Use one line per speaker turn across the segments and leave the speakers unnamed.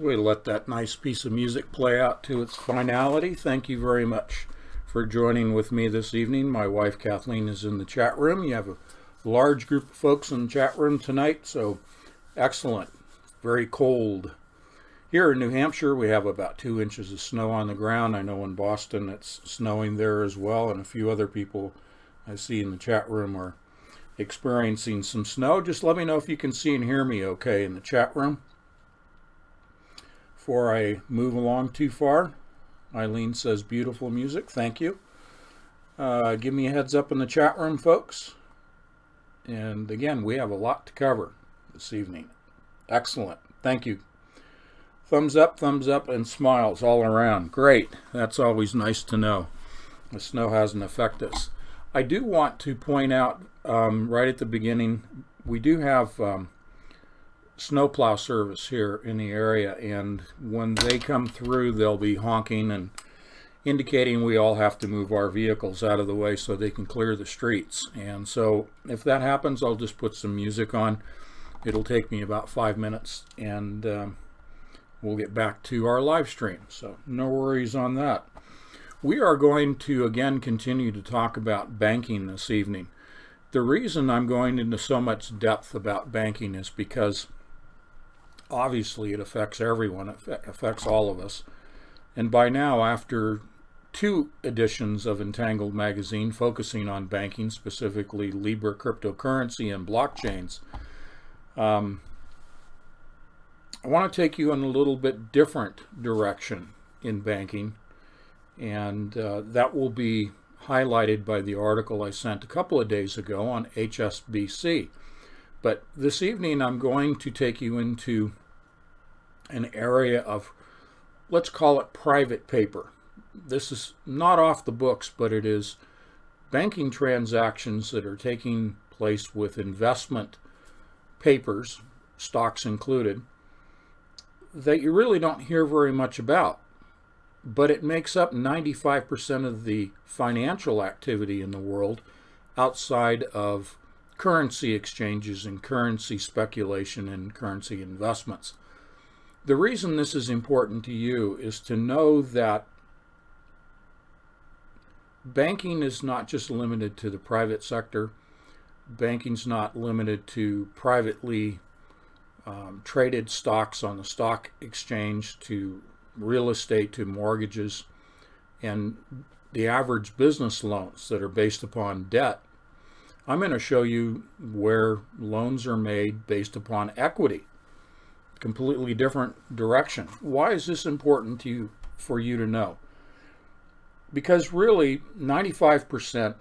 We'll let that nice piece of music play out to its finality. Thank you very much for joining with me this evening. My wife Kathleen is in the chat room. You have a large group of folks in the chat room tonight, so excellent. Very cold. Here in New Hampshire, we have about 2 inches of snow on the ground. I know in Boston it's snowing there as well, and a few other people I see in the chat room are experiencing some snow. Just let me know if you can see and hear me okay in the chat room. Before I move along too far, Eileen says beautiful music. Thank you. Give me a heads up in the chat room, folks. And again, we have a lot to cover this evening. Excellent. Thank you. Thumbs up, and smiles all around. Great. That's always nice to know. The snow hasn't affected us. I do want to point out right at the beginning, we do have snowplow service here in the area, and when they come through, they'll be honking and indicating we all have to move our vehicles out of the way so they can clear the streets. And so if that happens, I'll just put some music on. It'll take me about 5 minutes, and we'll get back to our live stream. So no worries on that. We are going to again continue to talk about banking this evening. The reason I'm going into so much depth about banking is because obviously it affects everyone. It affects all of us. And by now, after 2 editions of Entangled magazine focusing on banking, specifically Libra cryptocurrency and blockchains, I want to take you in a little bit different direction in banking, and that will be highlighted by the article I sent a couple of days ago on HSBC. But this evening I'm going to take you into an area of, let's call it private paper. This is not off the books, but it is banking transactions that are taking place with investment papers, stocks included, that you really don't hear very much about. But it makes up 95% of the financial activity in the world outside of currency exchanges and currency speculation and currency investments. The reason this is important to you is to know that banking is not just limited to the private sector. Banking's not limited to privately traded stocks on the stock exchange, to real estate, to mortgages, and the average business loans that are based upon debt. I'm going to show you where loans are made based upon equity. Completely different direction. Why is this important to you, for you to know? Because really 95%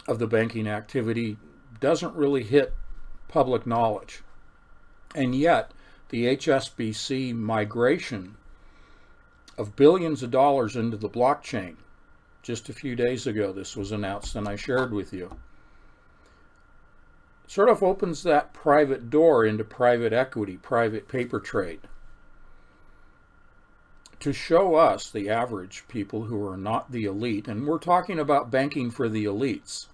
of the banking activity doesn't really hit public knowledge. And yet the HSBC migration of billions of dollars into the blockchain, just a few days ago this was announced and I shared with you, sort of opens that private door into private equity, private paper trade, to show us, the average people who are not the elite, and we're talking about banking for the elites.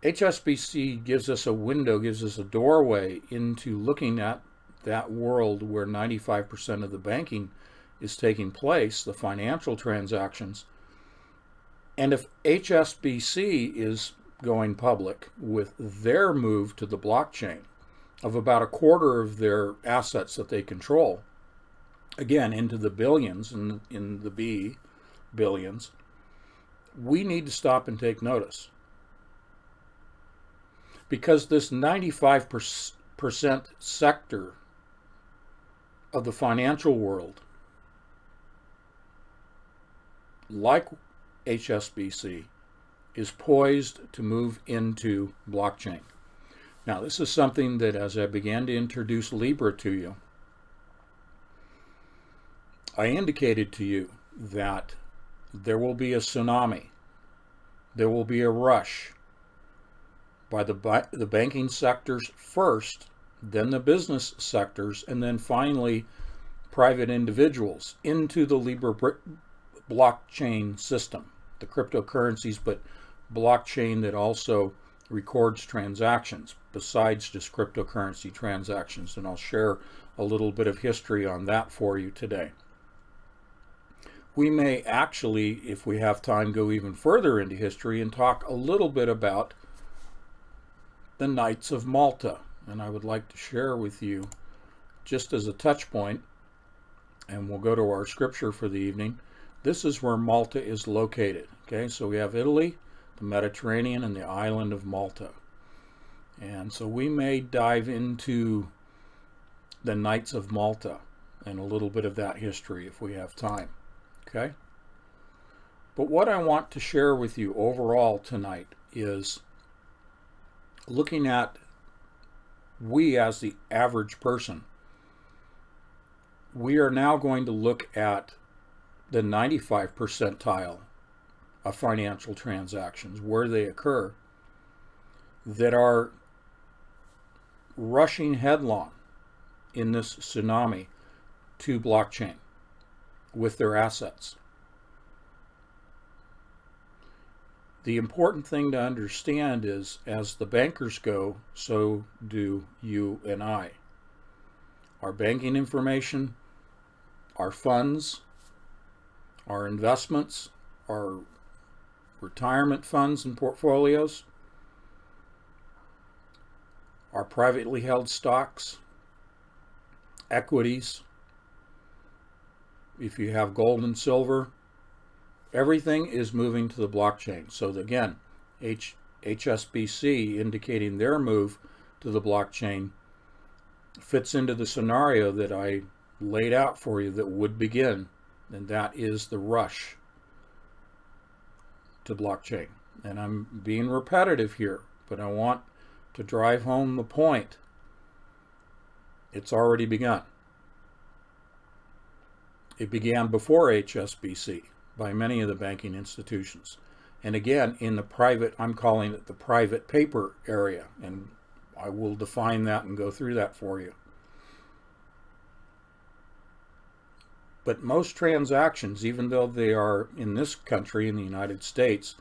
HSBC gives us a window, gives us a doorway into looking at that world where 95% of the banking is taking place, the financial transactions. And if HSBC is going public with their move to the blockchain of about a quarter of their assets that they control, again into the billions, in the B billions, we need to stop and take notice. Because this 95% sector of the financial world, like HSBC, is poised to move into blockchain. Now, this is something that, as I began to introduce Libra to you, I indicated to you that there will be a tsunami. There will be a rush by the banking sectors first, then the business sectors, and then finally private individuals into the Libra blockchain system, the cryptocurrencies, but blockchain that also records transactions. besides just cryptocurrency transactions, and I'll share a little bit of history on that for you today. We may actually, if we have time, go even further into history and talk a little bit about the Knights of Malta. And I would like to share with you, just as a touch point, and we'll go to our scripture for the evening. This is where Malta is located. Okay, so we have Italy, the Mediterranean, and the island of Malta. And so we may dive into the Knights of Malta and a little bit of that history if we have time. Okay? But what I want to share with you overall tonight is looking at we as the average person. We are now going to look at the 95th percentile of financial transactions, where they occur, that are rushing headlong in this tsunami to blockchain with their assets. The important thing to understand is, as the bankers go, so do you and I. Our banking information, our funds, our investments, our retirement funds and portfolios, our privately held stocks, equities, if you have gold and silver, everything is moving to the blockchain. So again, HSBC indicating their move to the blockchain fits into the scenario that I laid out for you that would begin, and that is the rush to blockchain. And I'm being repetitive here, but I want to drive home the point. It's already begun. It began before HSBC by many of the banking institutions. And again, in the private, I'm calling it the private paper area, and I will define that and go through that for you. But most transactions, even though they are in this country, in the United States,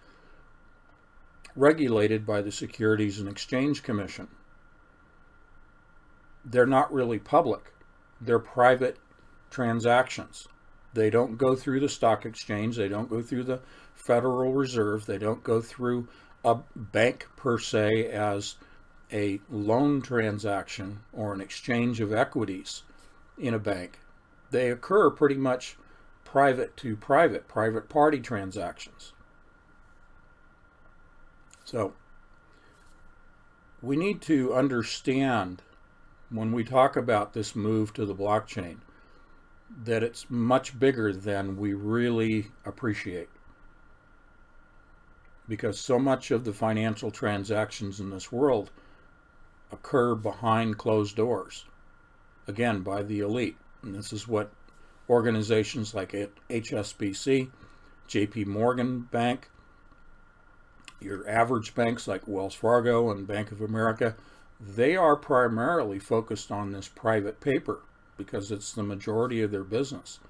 regulated by the Securities and Exchange Commission, they're not really public. They're private transactions. They don't go through the stock exchange. They don't go through the Federal Reserve. They don't go through a bank per se as a loan transaction or an exchange of equities in a bank. They occur pretty much private to private party transactions. So we need to understand, when we talk about this move to the blockchain, that it's much bigger than we really appreciate. Because so much of the financial transactions in this world occur behind closed doors, again, by the elite. And this is what organizations like HSBC, JP Morgan Bank, your average banks like Wells Fargo and Bank of America, they are primarily focused on this private paper because it's the majority of their business.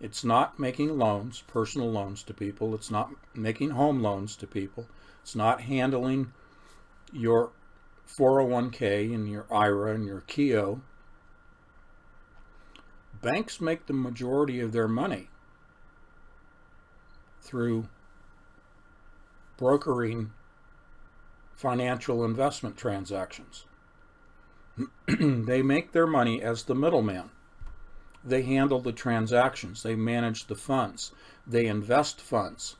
It's not making loans, personal loans to people. It's not making home loans to people. It's not handling your 401k and your IRA and your Keogh. Banks make the majority of their money through brokering financial investment transactions. They make their money as the middleman. They handle the transactions. They manage the funds. They invest funds.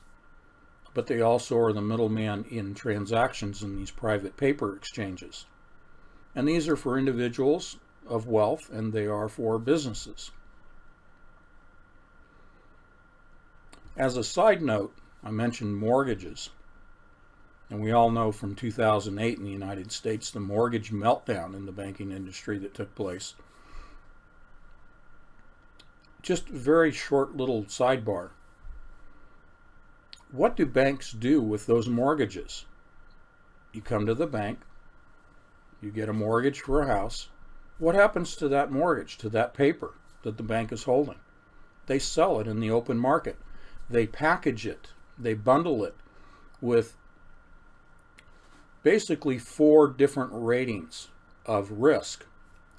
But they also are the middleman in transactions in these private paper exchanges. And these are for individuals of wealth, and they are for businesses. As a side note, I mentioned mortgages. And we all know from 2008 in the United States, the mortgage meltdown in the banking industry that took place. Just a very short little sidebar. What do banks do with those mortgages? You come to the bank, you get a mortgage for a house. What happens to that mortgage, to that paper that the bank is holding? They sell it in the open market. They package it, they bundle it with basically 4 different ratings of risk: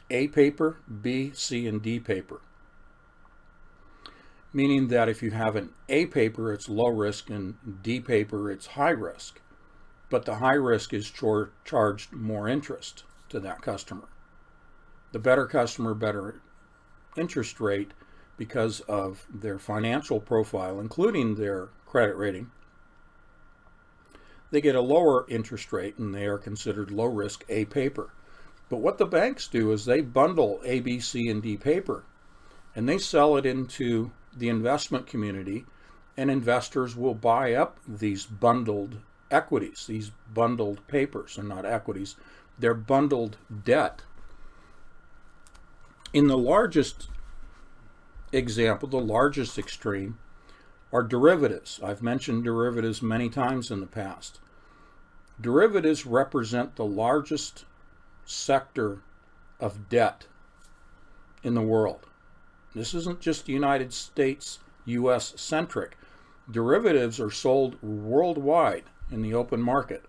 A paper, B, C, and D paper. Meaning that if you have an A paper, it's low risk, and D paper, it's high risk. But the high risk is charged more interest to that customer. The better customer, better interest rate because of their financial profile, including their credit rating. They get a lower interest rate, and they are considered low risk A paper. But what the banks do is they bundle A, B, C, and D paper, and they sell it into the investment community, and investors will buy up these bundled equities, these bundled papers, and not equities. They're bundled debt. In the largest example, the largest extreme, are derivatives. I've mentioned derivatives many times in the past. Derivatives represent the largest sector of debt in the world. This isn't just United States, US centric. Derivatives are sold worldwide in the open market.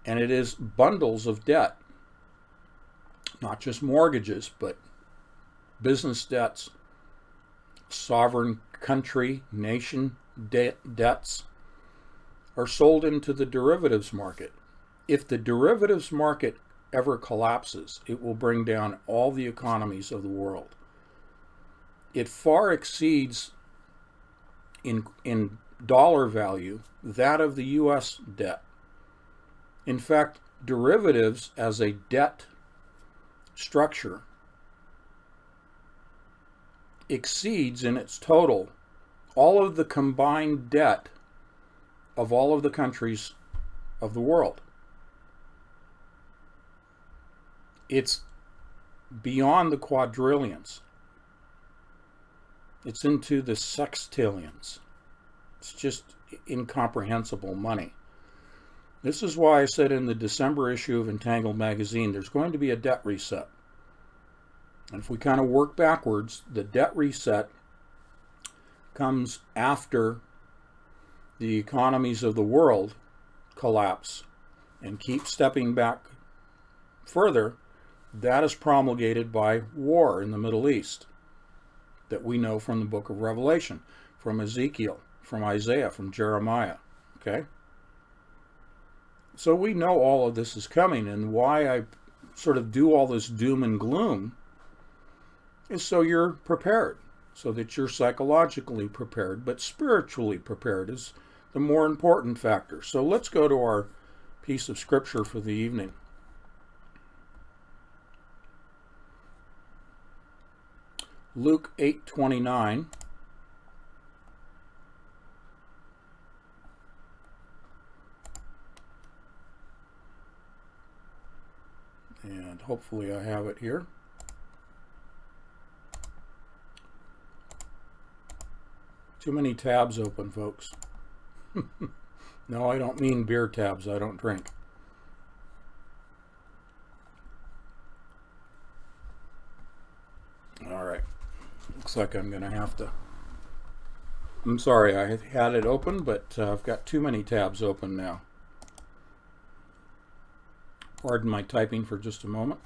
And it is bundles of debt. Not just mortgages, but business debts, sovereign country, nation debts are sold into the derivatives market. If the derivatives market ever collapses, it will bring down all the economies of the world. It far exceeds in dollar value that of the US debt. In fact, derivatives as a debt structure exceeds in its total all of the combined debt of all of the countries of the world. It's beyond the quadrillions. It's into the sextillions. It's just incomprehensible money. This is why I said in the December issue of Entangled magazine, there's going to be a debt reset. And if we kind of work backwards, the debt reset comes after the economies of the world collapse and keep stepping back further. That is promulgated by war in the Middle East that we know from the book of Revelation, from Ezekiel, from Isaiah, from Jeremiah. Okay? So we know all of this is coming, and why I sort of do all this doom and gloom is so you're prepared, so that you're psychologically prepared, but spiritually prepared is the more important factor. So let's go to our piece of scripture for the evening. Luke 8:29. And hopefully I have it here. Too many tabs open, folks. No, I don't mean beer tabs. I don't drink. All right. Looks like I'm going to have to... I'm sorry, I had it open, but I've got too many tabs open now. Pardon my typing for just a moment.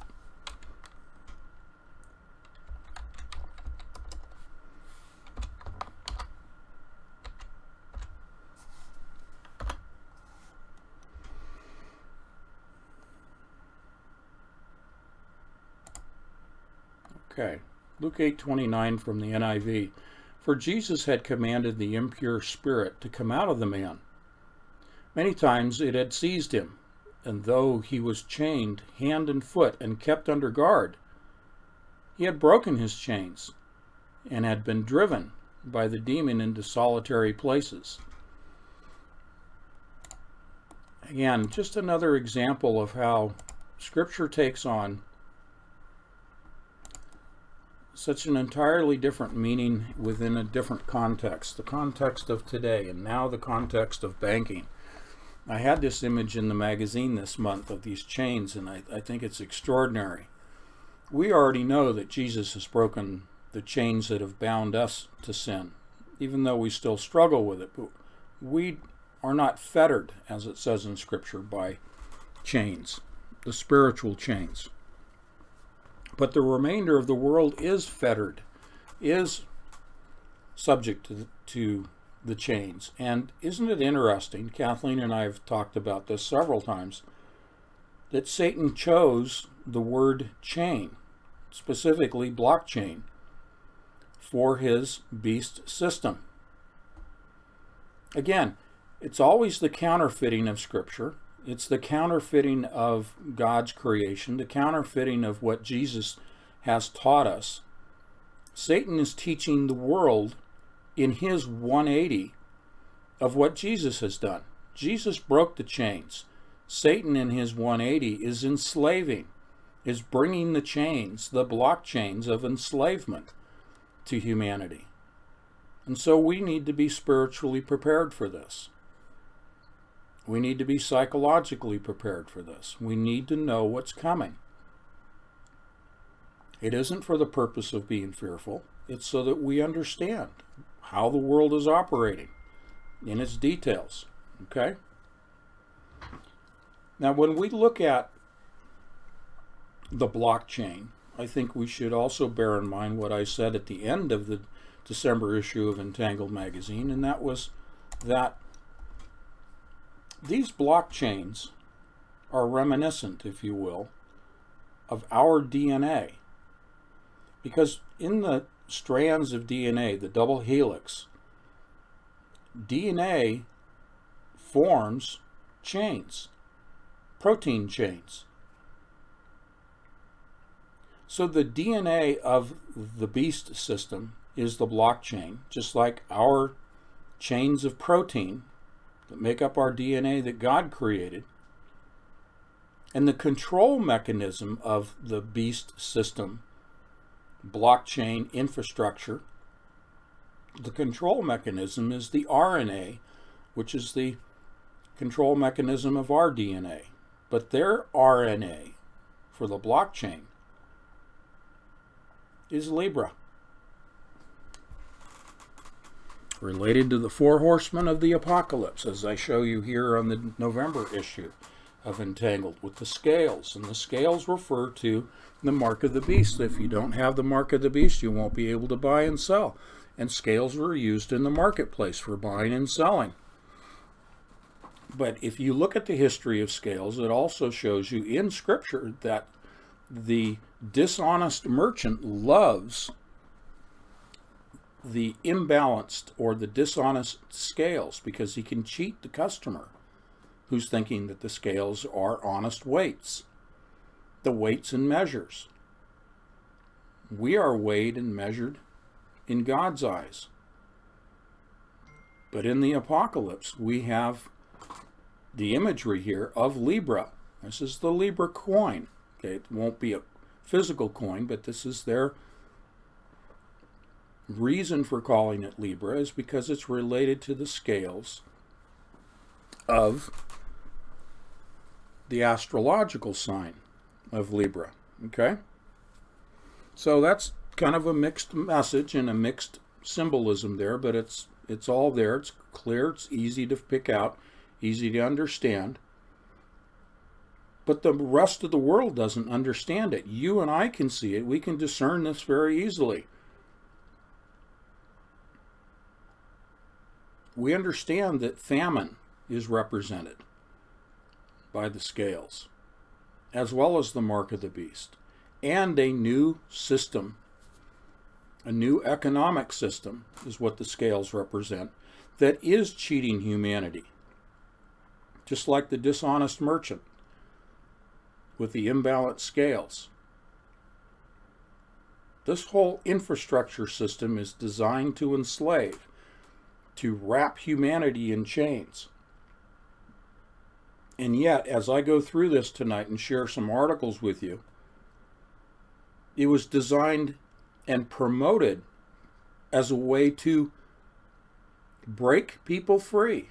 Okay, Luke 8:29 from the NIV. For Jesus had commanded the impure spirit to come out of the man. Many times it had seized him, and though he was chained hand and foot and kept under guard, he had broken his chains and had been driven by the demon into solitary places. Again, just another example of how Scripture takes on such an entirely different meaning within a different context, the context of today, and now the context of banking. I had this image in the magazine this month of these chains, and I think it's extraordinary. We already know that Jesus has broken the chains that have bound us to sin, even though we still struggle with it. But we are not fettered, as it says in Scripture, by chains, the spiritual chains. But the remainder of the world is fettered, is subject to the chains. And isn't it interesting, Kathleen and I have talked about this several times, that Satan chose the word chain, specifically blockchain, for his beast system. Again, it's always the counterfeiting of Scripture. It's the counterfeiting of God's creation, the counterfeiting of what Jesus has taught us. Satan is teaching the world in his 180 of what Jesus has done. Jesus broke the chains. Satan in his 180 is enslaving, is bringing the chains, the blockchains of enslavement to humanity. And so we need to be spiritually prepared for this. We need to be psychologically prepared for this. We need to know what's coming. It isn't for the purpose of being fearful. It's so that we understand how the world is operating in its details. Okay? Now, when we look at the blockchain, I think we should also bear in mind what I said at the end of the December issue of Entangled magazine, and that was that these blockchains are reminiscent, if you will, of our DNA. Because in the strands of DNA, the double helix, DNA forms chains, protein chains. So the DNA of the beast system is the blockchain, just like our chains of protein that make up our DNA that God created. And the control mechanism of the beast system, blockchain infrastructure, the control mechanism is the RNA, which is the control mechanism of our DNA. But their RNA for the blockchain is Libra, related to the four horsemen of the apocalypse, as I show you here on the November issue of Entangled, with the scales. And the scales refer to the mark of the beast. If you don't have the mark of the beast, you won't be able to buy and sell. And scales were used in the marketplace for buying and selling. But if you look at the history of scales, it also shows you in Scripture that the dishonest merchant loves the imbalanced or the dishonest scales because he can cheat the customer who's thinking that the scales are honest weights, the weights and measures. We are weighed and measured in God's eyes. But in the apocalypse, we have the imagery here of Libra. This is the Libra coin. Okay, it won't be a physical coin, but this is their reason for calling it Libra, is because it's related to the scales of the astrological sign of Libra. Okay? So that's kind of a mixed message and a mixed symbolism there, but it's all there. It's clear, it's easy to pick out, easy to understand. But the rest of the world doesn't understand it. You and I can see it. We can discern this very easily. We understand that famine is represented by the scales, as well as the mark of the beast, and a new system, a new economic system is what the scales represent, that is cheating humanity, just like the dishonest merchant with the imbalanced scales. This whole infrastructure system is designed to enslave, to wrap humanity in chains. And yet, as I go through this tonight and share some articles with you, it was designed and promoted as a way to break people free.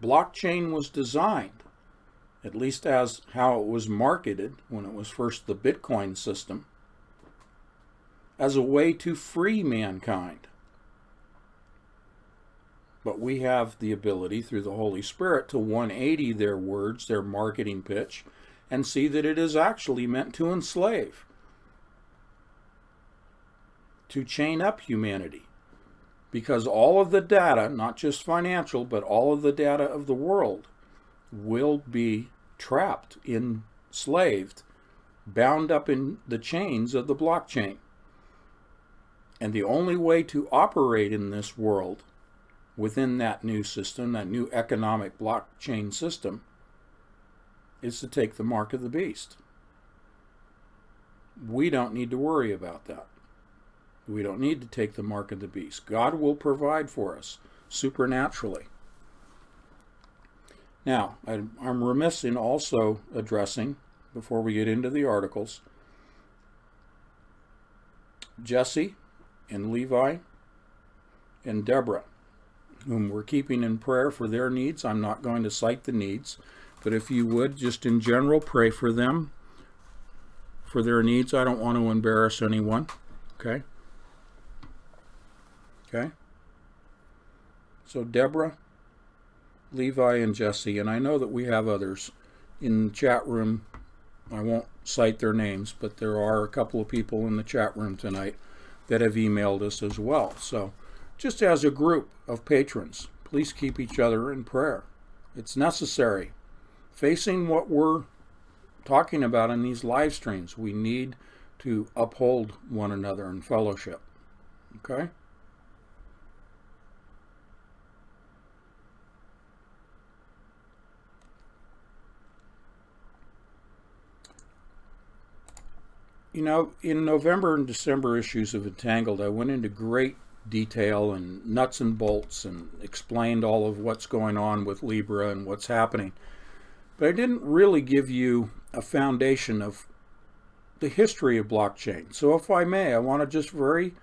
Blockchain was designed, at least as how it was marketed when it was first the Bitcoin system, as a way to free mankind. But we have the ability through the Holy Spirit to 180 their words, their marketing pitch, and see that it is actually meant to enslave, to chain up humanity. Because all of the data, not just financial, but all of the data of the world will be trapped, enslaved, bound up in the chains of the blockchain. And the only way to operate in this world within that new system, that new economic blockchain system, is to take the mark of the beast. We don't need to worry about that. We don't need to take the mark of the beast. God will provide for us supernaturally. Now, I'm remiss in also addressing, before we get into the articles, Jesse and Levi and Deborah, whom we're keeping in prayer for their needs. I'm not going to cite the needs, but if you would, just in general, pray for them, for their needs. I don't want to embarrass anyone, okay? Okay? So Deborah, Levi, and Jesse, and I know that we have others in the chat room. I won't cite their names, but there are a couple of people in the chat room tonight that have emailed us as well. So just as a group of patrons, please keep each other in prayer. It's necessary. Facing what we're talking about in these live streams, we need to uphold one another in fellowship. Okay? You know, in November and December issues of Entangled, I went into great detail and nuts and bolts and explained all of what's going on with Libra and what's happening. But I didn't really give you a foundation of the history of blockchain. So if I may, I want to just very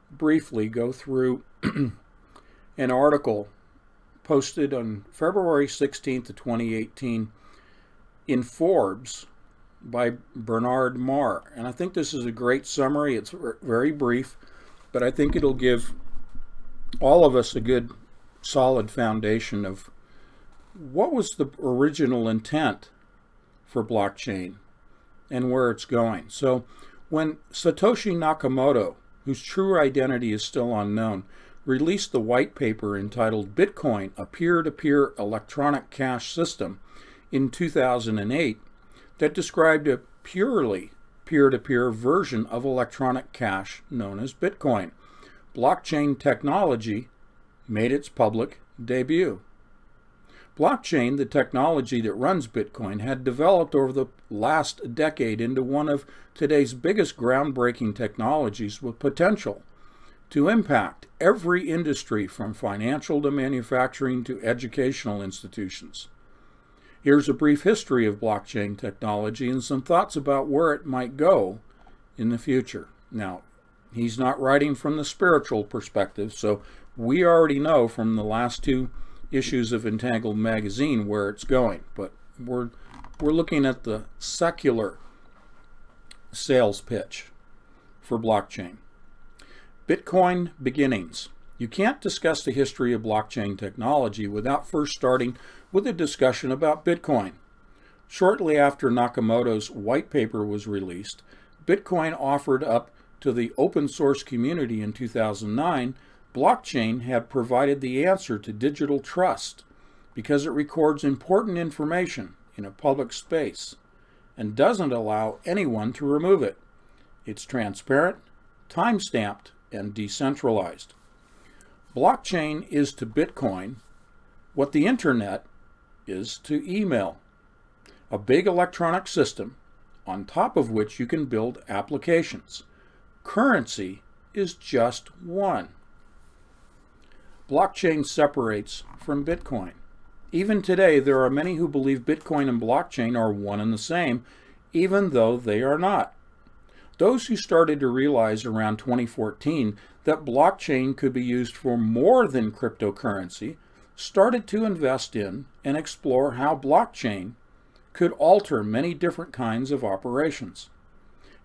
briefly go through an article posted on February 16th of 2018 in Forbes by Bernard Marr. And I think this is a great summary. It's very brief, but I think it'll give all of us a good solid foundation of what was the original intent for blockchain and where it's going. So when Satoshi Nakamoto, whose true identity is still unknown, released the white paper entitled Bitcoin, a peer-to-peer electronic cash system in 2008, that described a purely peer-to-peer version of electronic cash known as Bitcoin. Blockchain technology made its public debut. Blockchain, the technology that runs Bitcoin, had developed over the last decade into one of today's biggest groundbreaking technologies with potential to impact every industry from financial to manufacturing to educational institutions. Here's a brief history of blockchain technology and some thoughts about where it might go in the future. Now, he's not writing from the spiritual perspective, so we already know from the last two issues of Entangled magazine where it's going, but we're looking at the secular sales pitch for blockchain. Bitcoin beginnings. You can't discuss the history of blockchain technology without first starting with a discussion about Bitcoin. Shortly after Nakamoto's white paper was released, Bitcoin offered up to the open source community in 2009, blockchain had provided the answer to digital trust because it records important information in a public space and doesn't allow anyone to remove it. It's transparent, time-stamped, and decentralized. Blockchain is to Bitcoin what the internet is to email, a big electronic system on top of which you can build applications. Currency is just one. Blockchain separates from Bitcoin. Even today, there are many who believe Bitcoin and blockchain are one and the same, even though they are not. Those who started to realize around 2014 that blockchain could be used for more than cryptocurrency started to invest in and explore how blockchain could alter many different kinds of operations.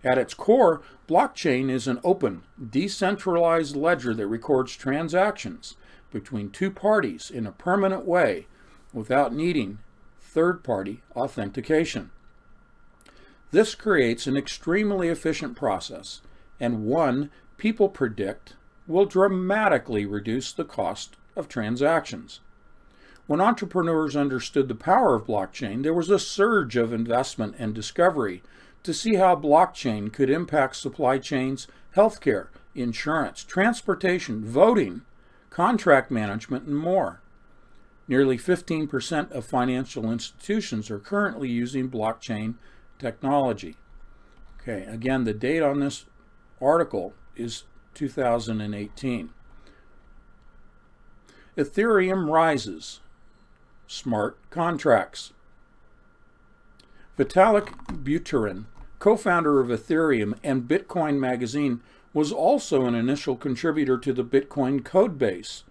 At its core, blockchain is an open, decentralized ledger that records transactions between two parties in a permanent way without needing third-party authentication. This creates an extremely efficient process, and one people predict will dramatically reduce the cost of transactions. When entrepreneurs understood the power of blockchain, there was a surge of investment and discovery to see how blockchain could impact supply chains, healthcare, insurance, transportation, voting, contract management, and more. Nearly 15% of financial institutions are currently using blockchain technology. Okay, again, the date on this article is 2018. Ethereum rises. Smart contracts. Vitalik Buterin, co-founder of Ethereum and Bitcoin Magazine, was also an initial contributor to the Bitcoin codebase,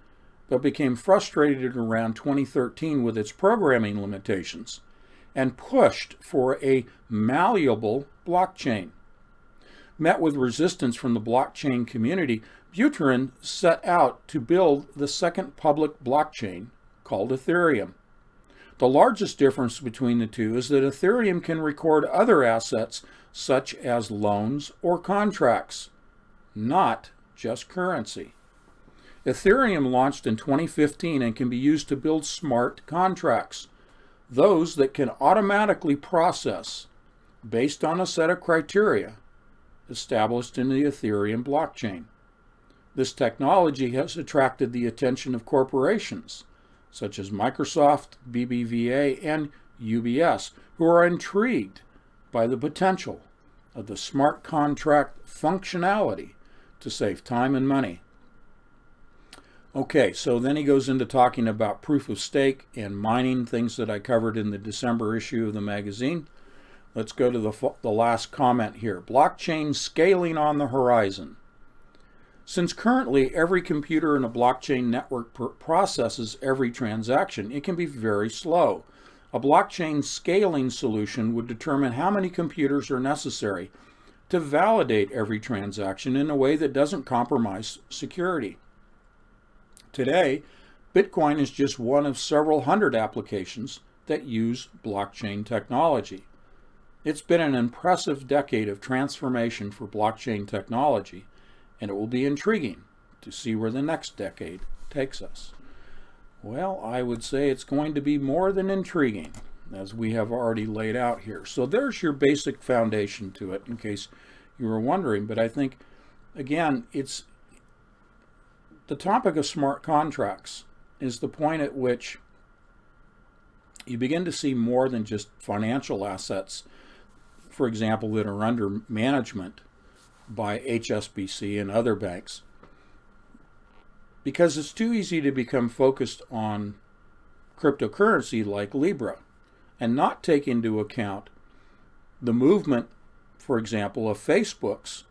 but became frustrated around 2013 with its programming limitations and pushed for a malleable blockchain. Met with resistance from the blockchain community, Buterin set out to build the second public blockchain called Ethereum. The largest difference between the two is that Ethereum can record other assets such as loans or contracts, not just currency. Ethereum launched in 2015 and can be used to build smart contracts, those that can automatically process based on a set of criteria established in the Ethereum blockchain. This technology has attracted the attention of corporations such as Microsoft, BBVA, and UBS, who are intrigued by the potential of the smart contract functionality to save time and money. Okay, so then he goes into talking about proof of stake and mining, things that I covered in the December issue of the magazine. Let's go to the last comment here. Blockchain scaling on the horizon. Since currently every computer in a blockchain network processes every transaction, it can be very slow. A blockchain scaling solution would determine how many computers are necessary to validate every transaction in a way that doesn't compromise security. Today, Bitcoin is just one of several hundred applications that use blockchain technology. It's been an impressive decade of transformation for blockchain technology, and it will be intriguing to see where the next decade takes us. Well, I would say it's going to be more than intriguing, as we have already laid out here. So there's your basic foundation to it, in case you were wondering. But I think, again, it's the topic of smart contracts is the point at which you begin to see more than just financial assets, for example, that are under management by HSBC and other banks, because it's too easy to become focused on cryptocurrency like Libra and not take into account the movement, for example, of Facebook's,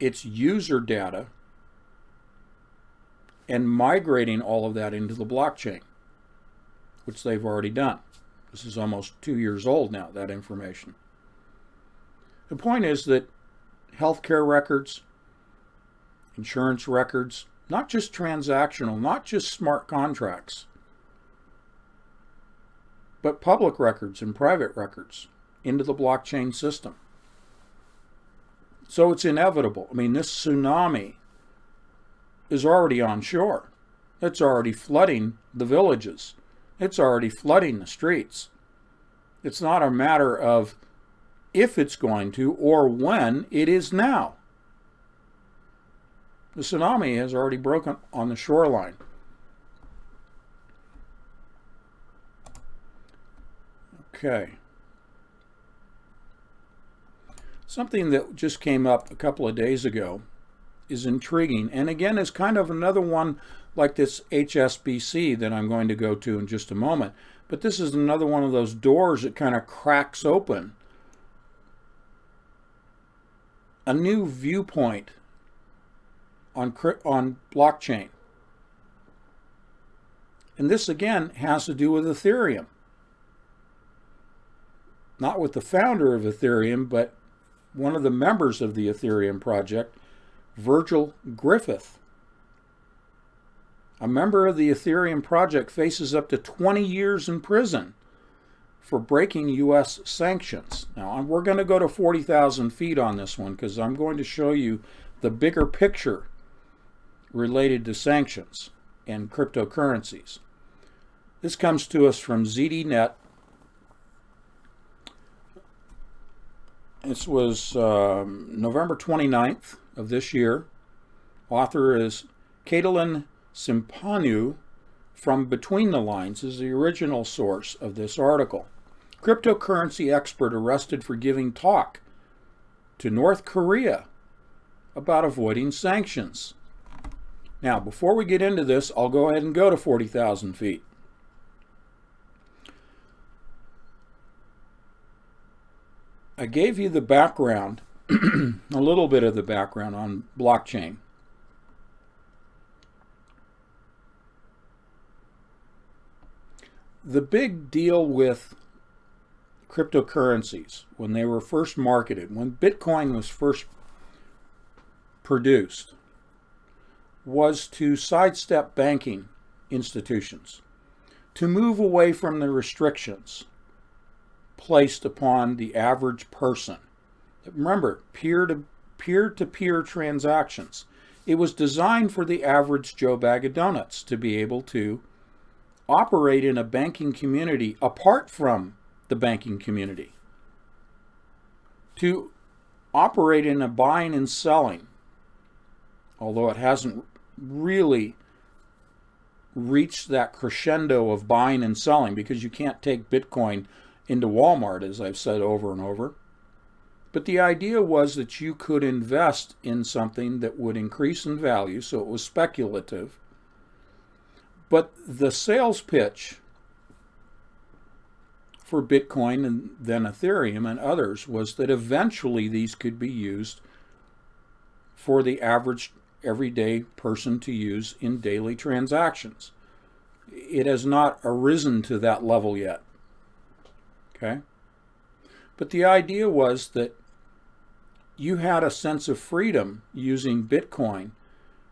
its user data, and migrating all of that into the blockchain, which they've already done. This is almost 2 years old now, that information. The point is that healthcare records, insurance records, not just transactional, not just smart contracts, but public records and private records into the blockchain system. So it's inevitable. I mean, this tsunami is already on shore. It's already flooding the villages. It's already flooding the streets. It's not a matter of if it's going to or when, it is now. The tsunami has already broken on the shoreline. Okay. Something that just came up a couple of days ago is intriguing, and again is kind of another one like this HSBC that I'm going to go to in just a moment. But this is another one of those doors that kind of cracks open a new viewpoint on blockchain. And this again has to do with Ethereum. Not with the founder of Ethereum, but one of the members of the Ethereum project, Virgil Griffith. A member of the Ethereum project faces up to 20 years in prison for breaking U.S. sanctions. Now, we're going to go to 40,000 feet on this one because I'm going to show you the bigger picture related to sanctions and cryptocurrencies. This comes to us from ZDNet. This was November 29th of this year. Author is Caitlin Simpanu from Between the Lines is the original source of this article. Cryptocurrency expert arrested for giving talk to North Korea about avoiding sanctions. Now, before we get into this, I'll go ahead and go to 40,000 feet. I gave you the background, a little bit of the background on blockchain. The big deal with cryptocurrencies, when they were first marketed, when Bitcoin was first produced, was to sidestep banking institutions, to move away from the restrictions placed upon the average person. Remember, peer-to-peer transactions. It was designed for the average Joe Bag of Donuts to be able to operate in a banking community apart from the banking community, to operate in a buying and selling, although it hasn't really reached that crescendo of buying and selling because you can't take Bitcoin into Walmart, as I've said over and over. But the idea was that you could invest in something that would increase in value, so it was speculative. But the sales pitch for Bitcoin and then Ethereum and others was that eventually these could be used for the average everyday person to use in daily transactions. It has not arisen to that level yet. Okay? But the idea was that you had a sense of freedom using Bitcoin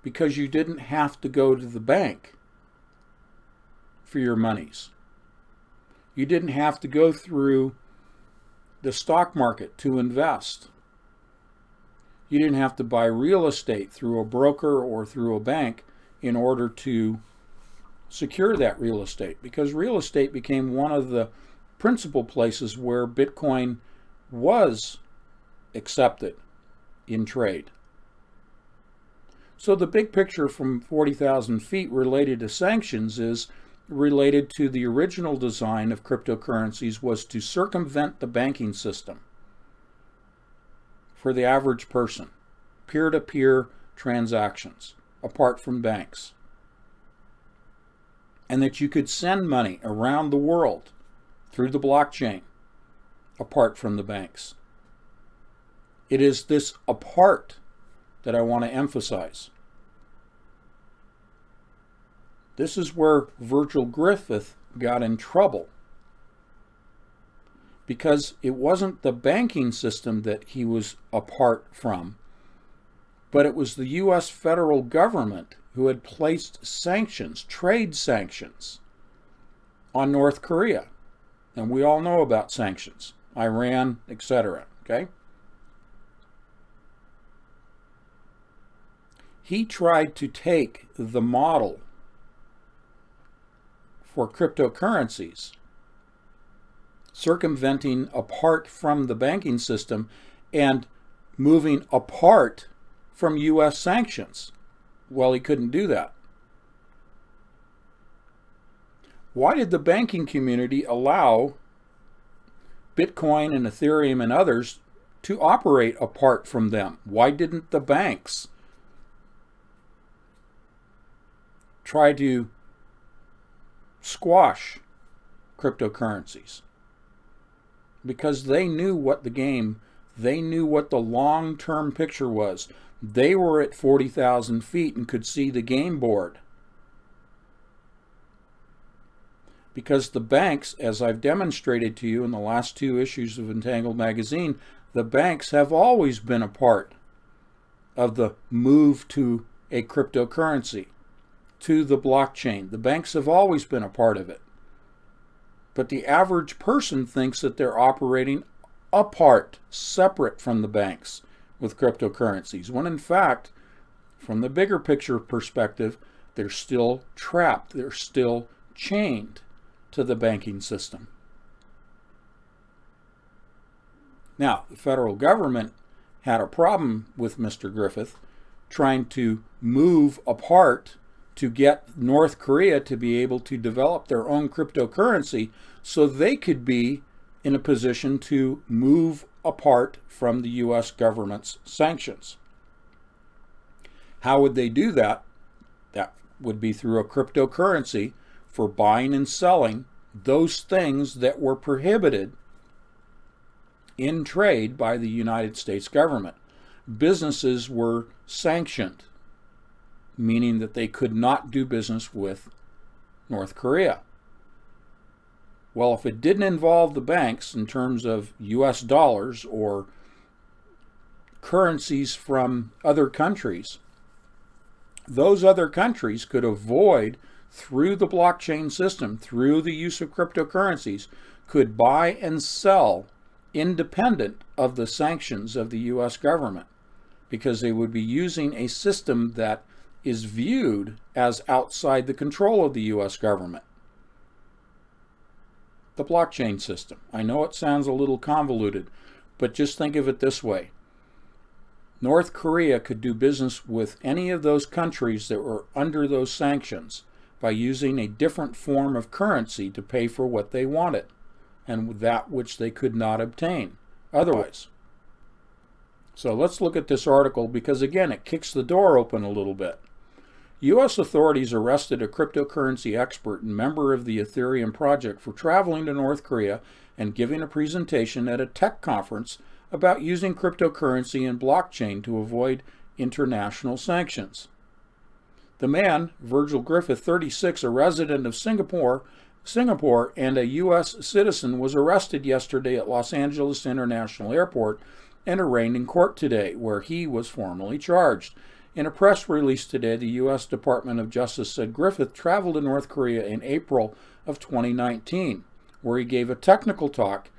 because you didn't have to go to the bank for your monies. You didn't have to go through the stock market to invest. You didn't have to buy real estate through a broker or through a bank in order to secure that real estate, because real estate became one of the principal places where Bitcoin was accepted in trade. So the big picture from 40,000 feet related to sanctions is related to the original design of cryptocurrencies was to circumvent the banking system for the average person, peer-to-peer transactions apart from banks, and that you could send money around the world through the blockchain apart from the banks. It is this apart that I want to emphasize. This is where Virgil Griffith got in trouble, because it wasn't the banking system that he was apart from, but it was the U.S. federal government who had placed sanctions, trade sanctions, on North Korea. And we all know about sanctions, Iran, etc. Okay? He tried to take the model for cryptocurrencies, circumventing apart from the banking system and moving apart from U.S. sanctions. Well, he couldn't do that. Why did the banking community allow Bitcoin and Ethereum and others to operate apart from them? Why didn't the banks try to squash cryptocurrencies? Because they knew what they knew what the long-term picture was. They were at 40,000 feet and could see the game board. Because the banks, as I've demonstrated to you in the last 2 issues of Entangled Magazine, the banks have always been a part of the move to a cryptocurrency. to the blockchain. The banks have always been a part of it. But the average person thinks that they're operating apart, separate from the banks with cryptocurrencies, when in fact, from the bigger picture perspective, they're still trapped. They're still chained to the banking system. Now, the federal government had a problem with Mr. Griffith trying to move apart to get North Korea to be able to develop their own cryptocurrency so they could be in a position to move apart from the U.S. government's sanctions. How would they do that? That would be through a cryptocurrency for buying and selling those things that were prohibited in trade by the United States government. Businesses were sanctioned, meaning that they could not do business with North Korea. Well, if it didn't involve the banks in terms of US dollars or currencies from other countries, those other countries could avoid, through the blockchain system, through the use of cryptocurrencies, could buy and sell independent of the sanctions of the US government, because they would be using a system that is viewed as outside the control of the US government. The blockchain system. I know it sounds a little convoluted, but just think of it this way. North Korea could do business with any of those countries that were under those sanctions by using a different form of currency to pay for what they wanted, and that which they could not obtain otherwise. So let's look at this article, because again, it kicks the door open a little bit. U.S. authorities arrested a cryptocurrency expert and member of the Ethereum project for traveling to North Korea and giving a presentation at a tech conference about using cryptocurrency and blockchain to avoid international sanctions. The man, Virgil Griffith, 36, a resident of Singapore, and a U.S. citizen, was arrested yesterday at Los Angeles International Airport and arraigned in court today, where he was formally charged. In a press release today, the U.S. Department of Justice said Griffith traveled to North Korea in April of 2019, where he gave a technical talk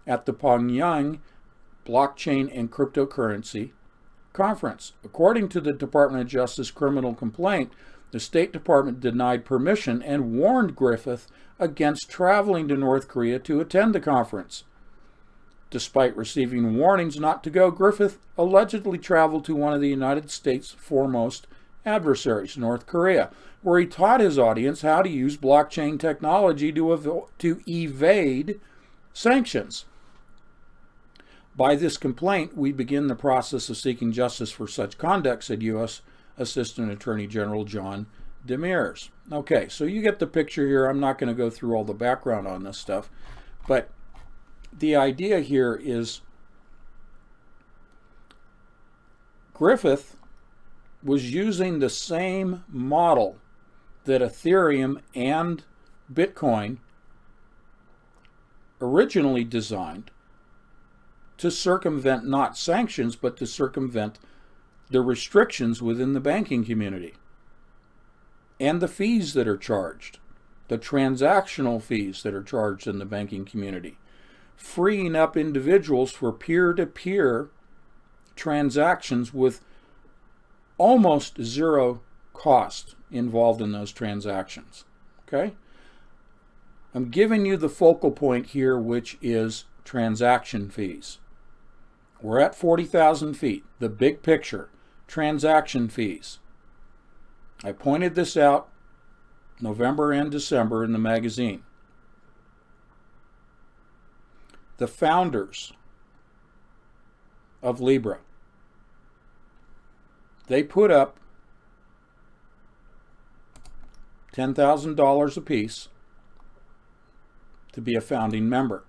at the Pyongyang Blockchain and Cryptocurrency Conference. According to the Department of Justice criminal complaint, the State Department denied permission and warned Griffith against traveling to North Korea to attend the conference. Despite receiving warnings not to go, Griffith allegedly traveled to one of the United States' foremost adversaries, North Korea, where he taught his audience how to use blockchain technology to evade sanctions. By this complaint, we begin the process of seeking justice for such conduct, said U.S. Assistant Attorney General John Demers. Okay, so you get the picture here. I'm not going to go through all the background on this stuff, but the idea here is Griffith was using the same model that Ethereum and Bitcoin originally designed to circumvent not sanctions, but to circumvent the restrictions within the banking community and the fees that are charged, the transactional fees that are charged in the banking community, freeing up individuals for peer-to-peer transactions with almost zero cost involved in those transactions. Okay? I'm giving you the focal point here, which is transaction fees. We're at 40,000 feet, the big picture, transaction fees. I pointed this out November and December in the magazine. The founders of Libra, they put up $10,000 apiece to be a founding member.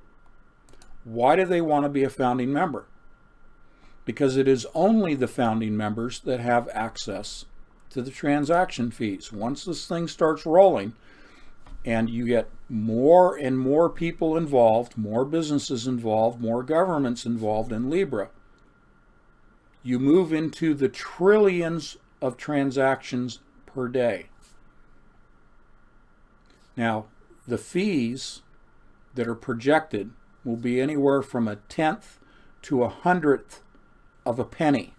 Why do they want to be a founding member? Because it is only the founding members that have access to the transaction fees. Once this thing starts rolling and you get more and more people involved, more businesses involved, more governments involved in Libra, you move into the trillions of transactions per day. Now, the fees that are projected will be anywhere from 1/10 to 100th of a penny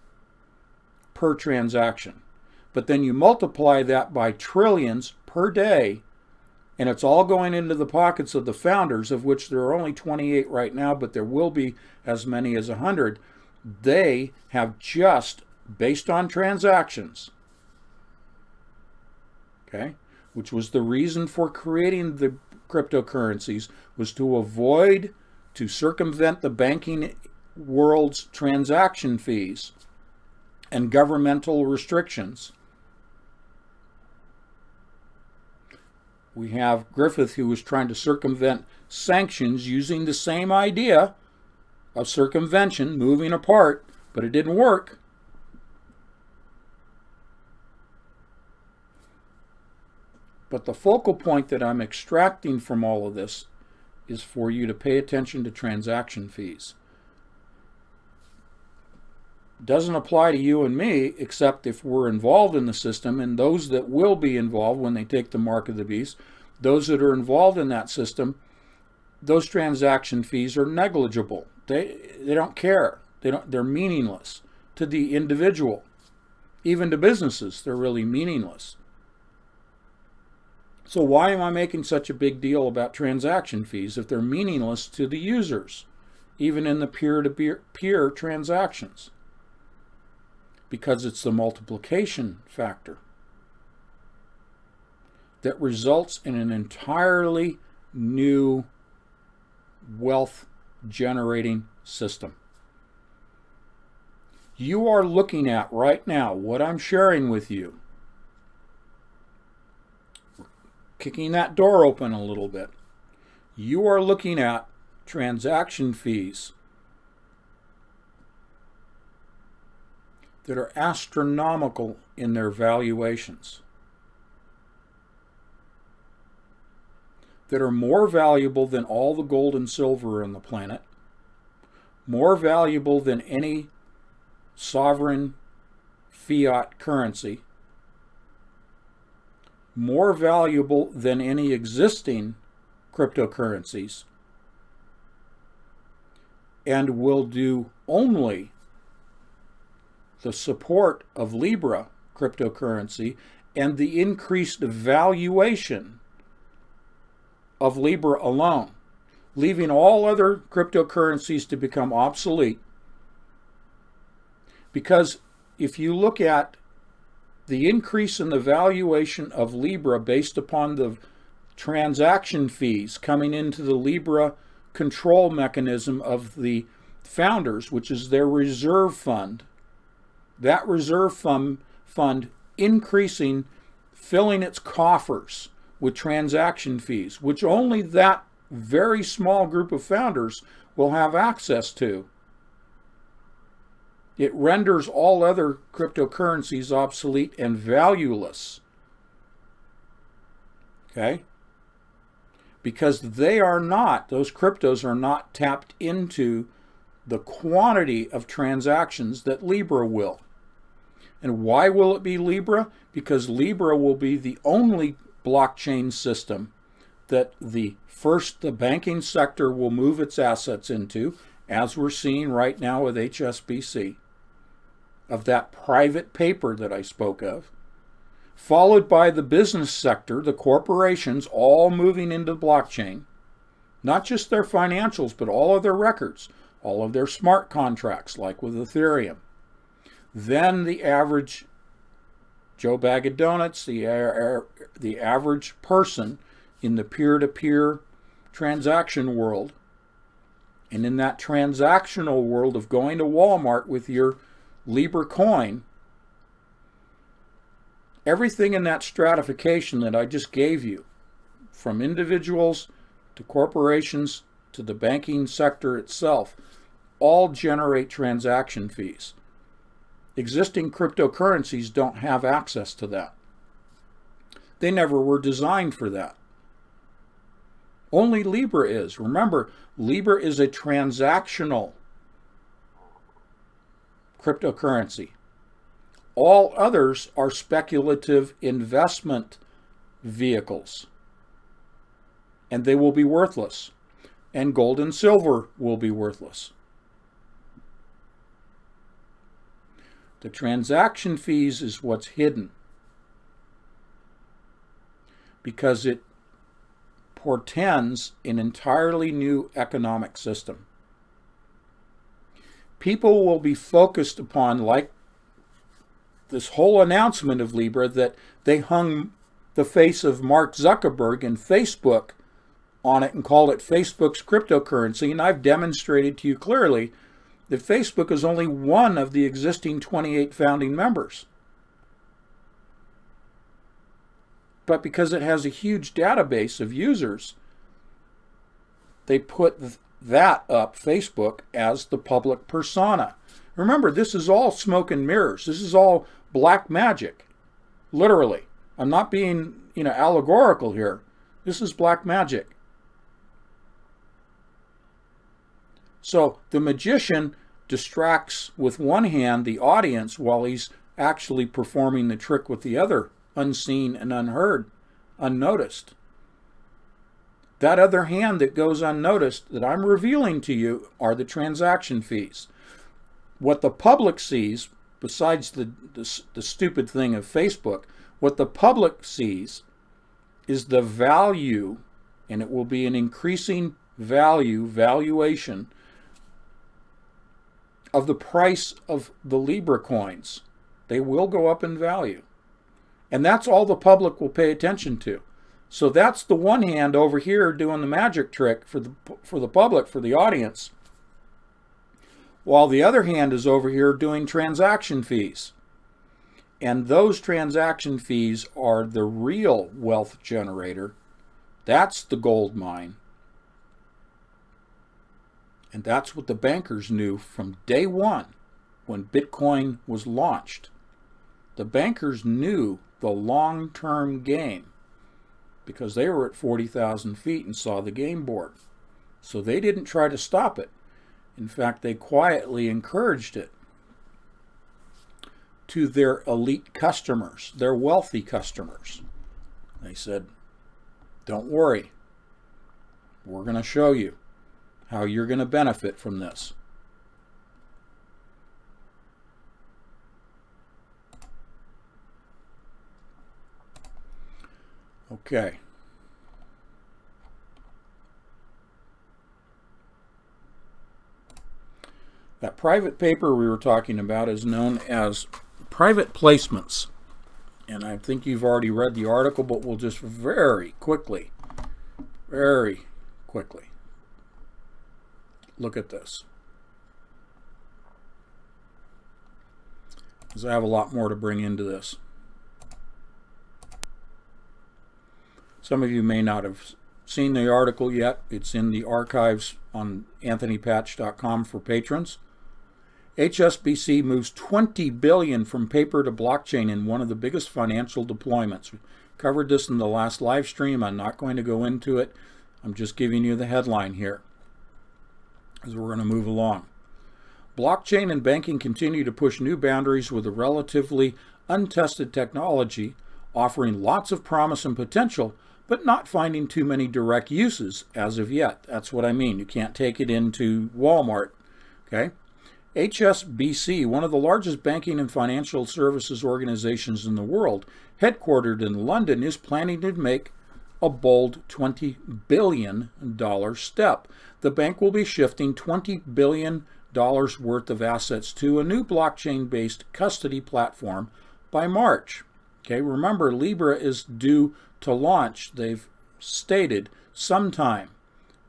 per transaction. But then you multiply that by trillions per day, and it's all going into the pockets of the founders, of which there are only 28 right now, but there will be as many as 100. They have just, based on transactions, okay, which was the reason for creating the cryptocurrencies, was to circumvent the banking world's transaction fees and governmental restrictions. We have Griffith, who was trying to circumvent sanctions using the same idea of circumvention, moving apart, but it didn't work. But the focal point that I'm extracting from all of this is for you to pay attention to transaction fees. Doesn't apply to you and me, except if we're involved in the system, and those that will be involved when they take the mark of the beast, those that are involved in that system, those transaction fees are negligible. They don't care. They're meaningless to the individual. Even to businesses, they're really meaningless. So why am I making such a big deal about transaction fees if they're meaningless to the users, even in the peer-to-peer transactions? Because it's the multiplication factor that results in an entirely new wealth generating system. You are looking at right now what I'm sharing with you. Kicking that door open a little bit. You are looking at transaction fees that are astronomical in their valuations, that are more valuable than all the gold and silver on the planet, more valuable than any sovereign fiat currency, more valuable than any existing cryptocurrencies, and will do only the support of Libra cryptocurrency and the increased valuation of Libra alone, leaving all other cryptocurrencies to become obsolete. Because if you look at the increase in the valuation of Libra based upon the transaction fees coming into the Libra control mechanism of the founders, which is their reserve fund, that reserve fund increasing, filling its coffers with transaction fees, which only that very small group of founders will have access to. It renders all other cryptocurrencies obsolete and valueless. Okay? Because they are not, those cryptos are not tapped into the quantity of transactions that Libra will. And why will it be Libra? Because Libra will be the only blockchain system that the banking sector will move its assets into, as we're seeing right now with HSBC, of that private paper that I spoke of, followed by the business sector, the corporations, all moving into blockchain, not just their financials, but all of their records, all of their smart contracts, like with Ethereum. Then the average Joe Bag of Donuts, the average person in the peer-to-peer transaction world, and in that transactional world of going to Walmart with your Libra coin, everything in that stratification that I just gave you, from individuals to corporations to the banking sector itself, all generate transaction fees. Existing cryptocurrencies don't have access to that. They never were designed for that. Only Libra is. Remember, Libra is a transactional cryptocurrency. All others are speculative investment vehicles. and they will be worthless. And gold and silver will be worthless. The transaction fees is what's hidden, because it portends an entirely new economic system. People will be focused upon, like this whole announcement of Libra, that they hung the face of Mark Zuckerberg and Facebook on it and called it Facebook's cryptocurrency. And I've demonstrated to you clearly that Facebook is only one of the existing 28 founding members. But because it has a huge database of users, they put that up, Facebook, as the public persona. Remember, this is all smoke and mirrors. This is all black magic, literally. I'm not being, allegorical here. This is black magic. So the magician distracts with one hand the audience while he's actually performing the trick with the other, unseen and unheard, unnoticed. That other hand that goes unnoticed that I'm revealing to you are the transaction fees. What the public sees, besides the stupid thing of Facebook, what the public sees is the value, and it will be an increasing valuation of the price of the Libra coins. They will go up in value. And that's all the public will pay attention to. So that's the one hand over here doing the magic trick for the public, for the audience, while the other hand is over here doing transaction fees. And those transaction fees are the real wealth generator. That's the gold mine. And that's what the bankers knew from day one when Bitcoin was launched. The bankers knew the long-term game because they were at 40,000 feet and saw the game board. So they didn't try to stop it. In fact, they quietly encouraged it to their elite customers, their wealthy customers. They said, don't worry, we're going to show you how you're going to benefit from this. Okay. That private paper we were talking about is known as private placements. And I think you've already read the article, but we'll just very quickly look at this, because I have a lot more to bring into this. Some of you may not have seen the article yet. It's in the archives on anthonypatch.com for patrons. HSBC moves $20 billion from paper to blockchain in one of the biggest financial deployments. We covered this in the last live stream. I'm not going to go into it. I'm just giving you the headline here as we're going to move along. Blockchain and banking continue to push new boundaries with a relatively untested technology, offering lots of promise and potential, but not finding too many direct uses as of yet. That's what I mean. You can't take it into Walmart. Okay? HSBC, one of the largest banking and financial services organizations in the world, headquartered in London, is planning to make a bold $20 billion step. The bank will be shifting $20 billion worth of assets to a new blockchain-based custody platform by March. Okay, remember, Libra is due to launch, they've stated, sometime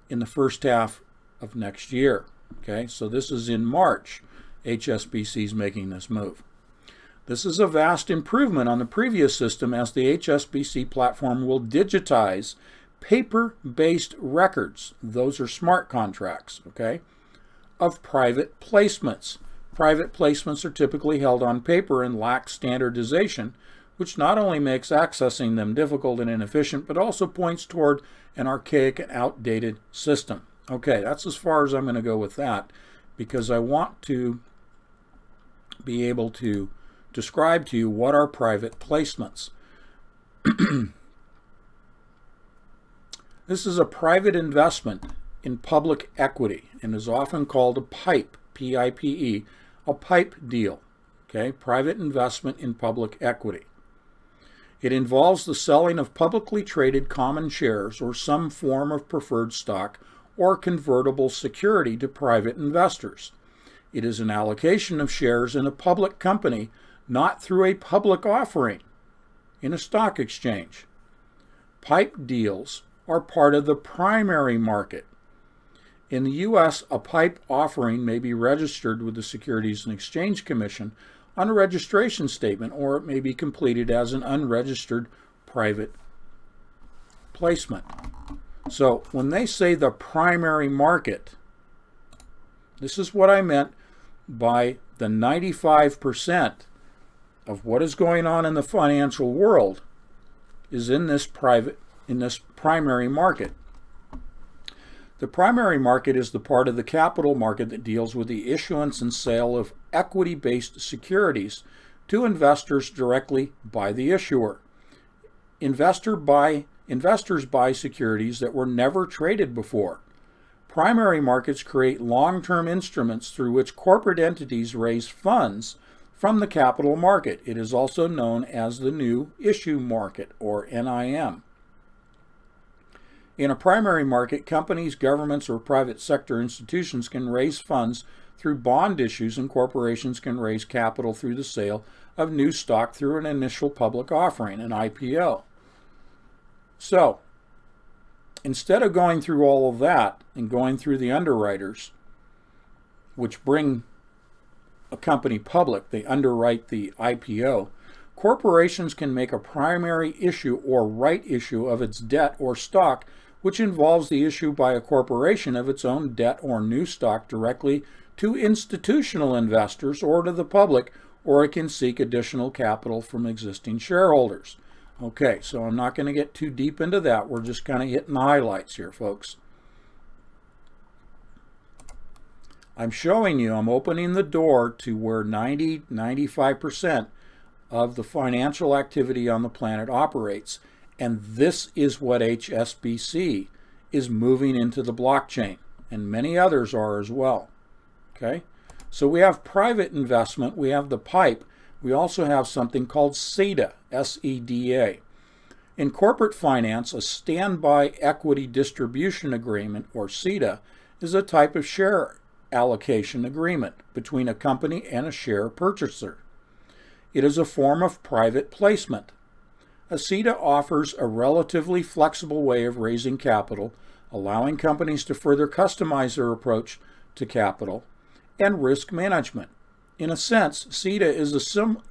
in the first half of next year. Okay, so this is in March. HSBC is making this move. This is a vast improvement on the previous system, as the HSBC platform will digitize paper-based records, those are smart contracts, okay, of private placements. Private placements are typically held on paper and lack standardization, which not only makes accessing them difficult and inefficient, but also points toward an archaic and outdated system. Okay, that's as far as I'm going to go with that, because I want to be able to describe to you what are private placements. This is a private investment in public equity and is often called a PIPE, P-I-P-E, a PIPE deal. Okay, private investment in public equity. It involves the selling of publicly traded common shares or some form of preferred stock or convertible security to private investors. It is an allocation of shares in a public company, not through a public offering in a stock exchange. PIPE deals are part of the primary market. In the U.S., a PIPE offering may be registered with the Securities and Exchange Commission on a registration statement, or it may be completed as an unregistered private placement. So when they say the primary market, this is what I meant by the 95% of what is going on in the financial world is in this primary market. The primary market is the part of the capital market that deals with the issuance and sale of equity-based securities to investors directly by the issuer. Investors buy securities that were never traded before. Primary markets create long-term instruments through which corporate entities raise funds from the capital market. It is also known as the new issue market, or NIM. In a primary market, companies, governments, or private sector institutions can raise funds through bond issues, and corporations can raise capital through the sale of new stock through an initial public offering, an IPO. So, instead of going through all of that and going through the underwriters, which bring a company public, they underwrite the IPO, corporations can make a primary issue or right issue of its debt or stock, which involves the issue by a corporation of its own debt or new stock directly to institutional investors or to the public, or it can seek additional capital from existing shareholders. Okay, so I'm not going to get too deep into that. We're just kind of hitting the highlights here, folks. I'm showing you, I'm opening the door to where 90–95% of the financial activity on the planet operates. And this is what HSBC is moving into the blockchain, and many others are as well. Okay, so we have private investment, we have the PIPE, we also have something called SEDA, S-E-D-A. In corporate finance, a standby equity distribution agreement, or SEDA, is a type of share allocation agreement between a company and a share purchaser. It is a form of private placement. A SEDA offers a relatively flexible way of raising capital, allowing companies to further customize their approach to capital and risk management. In a sense, SEDA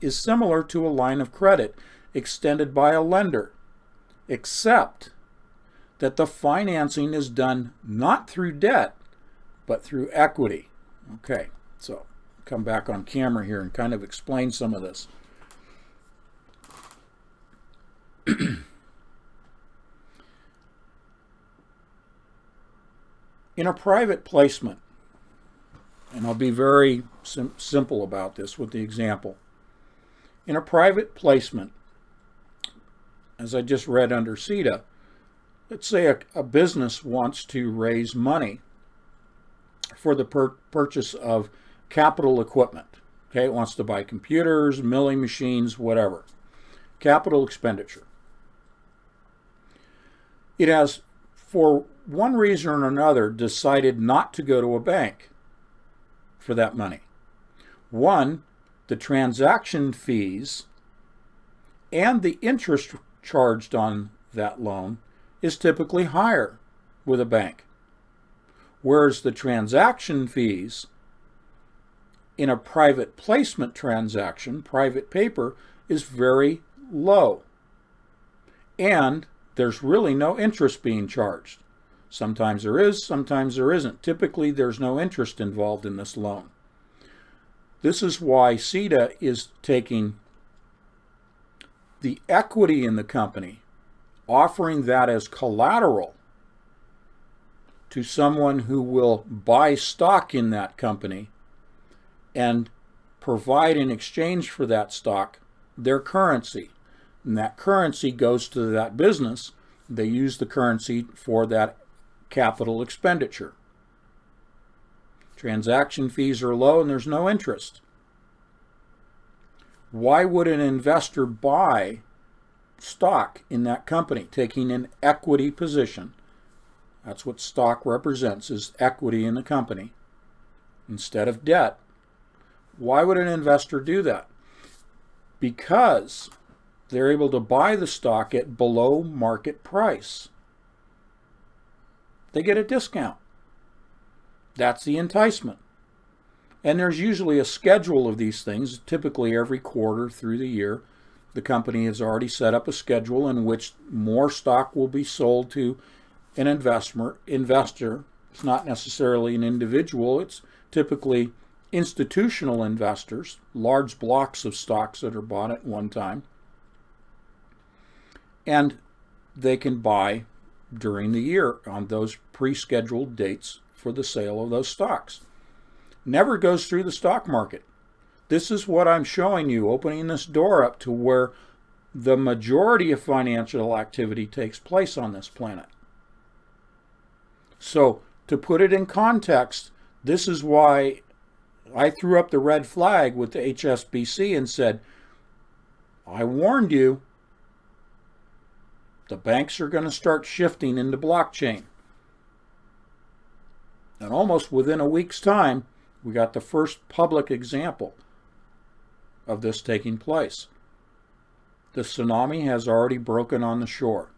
is similar to a line of credit extended by a lender, except that the financing is done not through debt, but through equity. Okay, so come back on camera here and kind of explain some of this. In a private placement, and I'll be very simple about this with the example. In a private placement, as I just read under SEDA, let's say a business wants to raise money for the purchase of capital equipment. Okay, it wants to buy computers, milling machines, whatever. Capital expenditure. It has, for one reason or another, decided not to go to a bank for that money. One, the transaction fees and the interest charged on that loan is typically higher with a bank, whereas the transaction fees in a private placement transaction, private paper, is very low, and there's really no interest being charged. Sometimes there is, sometimes there isn't. Typically, there's no interest involved in this loan. This is why SEDA is taking the equity in the company, offering that as collateral to someone who will buy stock in that company and provide in exchange for that stock their currency. And that currency goes to that business, They use the currency for that capital expenditure. Transaction fees are low and there's no interest. Why would an investor buy stock in that company, taking an equity position? That's what stock represents, is equity in the company instead of debt. Why would an investor do that? Because they're able to buy the stock at below market price. They get a discount. That's the enticement. And there's usually a schedule of these things, typically every quarter through the year. The company has already set up a schedule in which more stock will be sold to an investor. It's not necessarily an individual. It's typically institutional investors, large blocks of stocks that are bought at one time. And they can buy during the year on those pre-scheduled dates for the sale of those stocks. Never goes through the stock market. This is what I'm showing you, opening this door up to where the majority of financial activity takes place on this planet. So, to put it in context, this is why I threw up the red flag with the HSBC and said, I warned you, the banks are going to start shifting into blockchain. And almost within a week's time, we got the first public example of this taking place. The tsunami has already broken on the shore.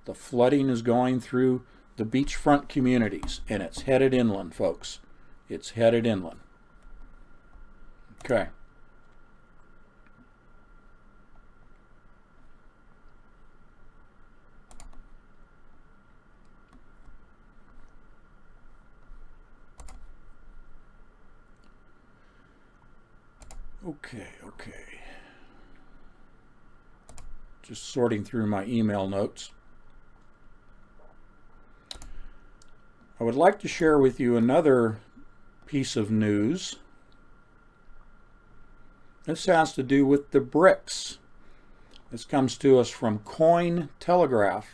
The flooding is going through the beachfront communities, and it's headed inland, folks. It's headed inland. Okay. Okay. Just sorting through my email notes. I would like to share with you another piece of news. This has to do with the BRICS. This comes to us from Cointelegraph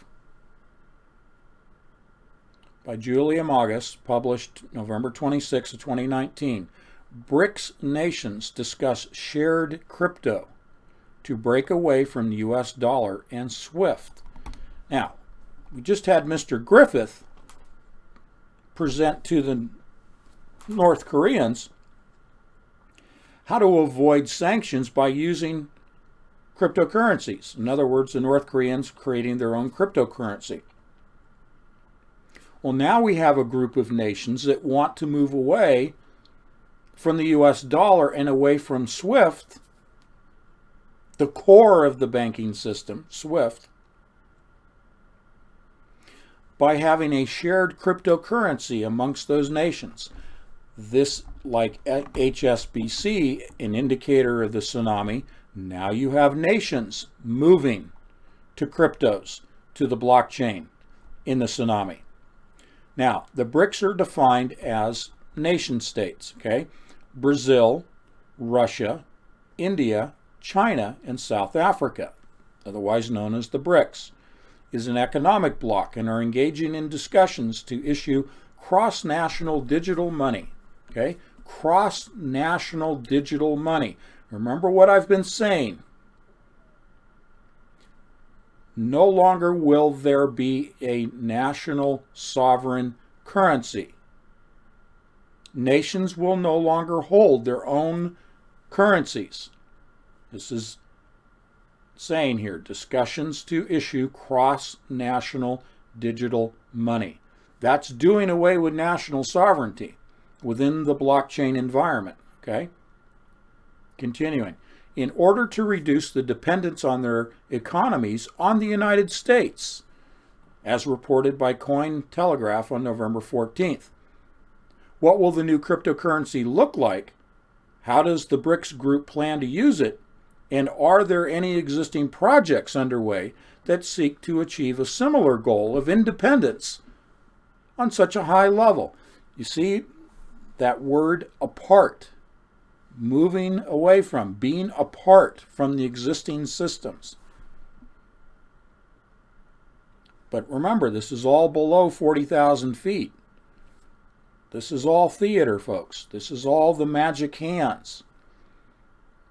by Julia Magas, published November 26, 2019. BRICS nations discuss shared crypto to break away from the US dollar and SWIFT. Now, we just had Mr. Griffith present to the North Koreans how to avoid sanctions by using cryptocurrencies. In other words, the North Koreans creating their own cryptocurrency. Well, now we have a group of nations that want to move away from the US dollar and away from SWIFT, the core of the banking system, SWIFT, by having a shared cryptocurrency amongst those nations. This, like HSBC, an indicator of the tsunami, now you have nations moving to cryptos, to the blockchain in the tsunami. Now, the BRICS are defined as nation states, okay? Brazil, Russia, India, China, and South Africa, otherwise known as the BRICS, is an economic bloc and are engaging in discussions to issue cross-national digital money. Okay? Cross-national digital money. Remember what I've been saying. No longer will there be a national sovereign currency. Nations will no longer hold their own currencies. This is saying here, discussions to issue cross-national digital money. That's doing away with national sovereignty within the blockchain environment, okay? Continuing. In order to reduce the dependence on their economies on the United States, as reported by Cointelegraph on November 14th. What will the new cryptocurrency look like? How does the BRICS group plan to use it? And are there any existing projects underway that seek to achieve a similar goal of independence on such a high level? You see that word apart, moving away from, being apart from the existing systems. But remember, this is all below 40,000 feet. This is all theater, folks. This is all the magic hands.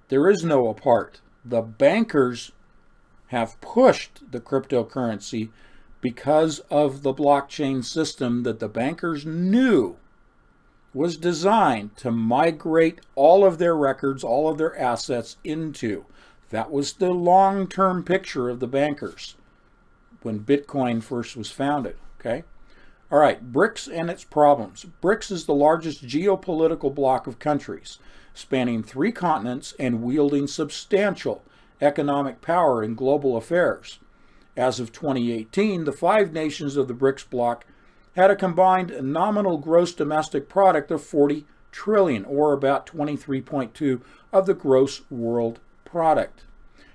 There is no apart. The bankers have pushed the cryptocurrency because of the blockchain system that the bankers knew was designed to migrate all of their records, all of their assets into. That was the long-term picture of the bankers when Bitcoin first was founded, okay? All right, BRICS and its problems. BRICS is the largest geopolitical bloc of countries, spanning 3 continents and wielding substantial economic power in global affairs. As of 2018, the 5 nations of the BRICS bloc had a combined nominal gross domestic product of 40 trillion, or about 23.2 of the gross world product.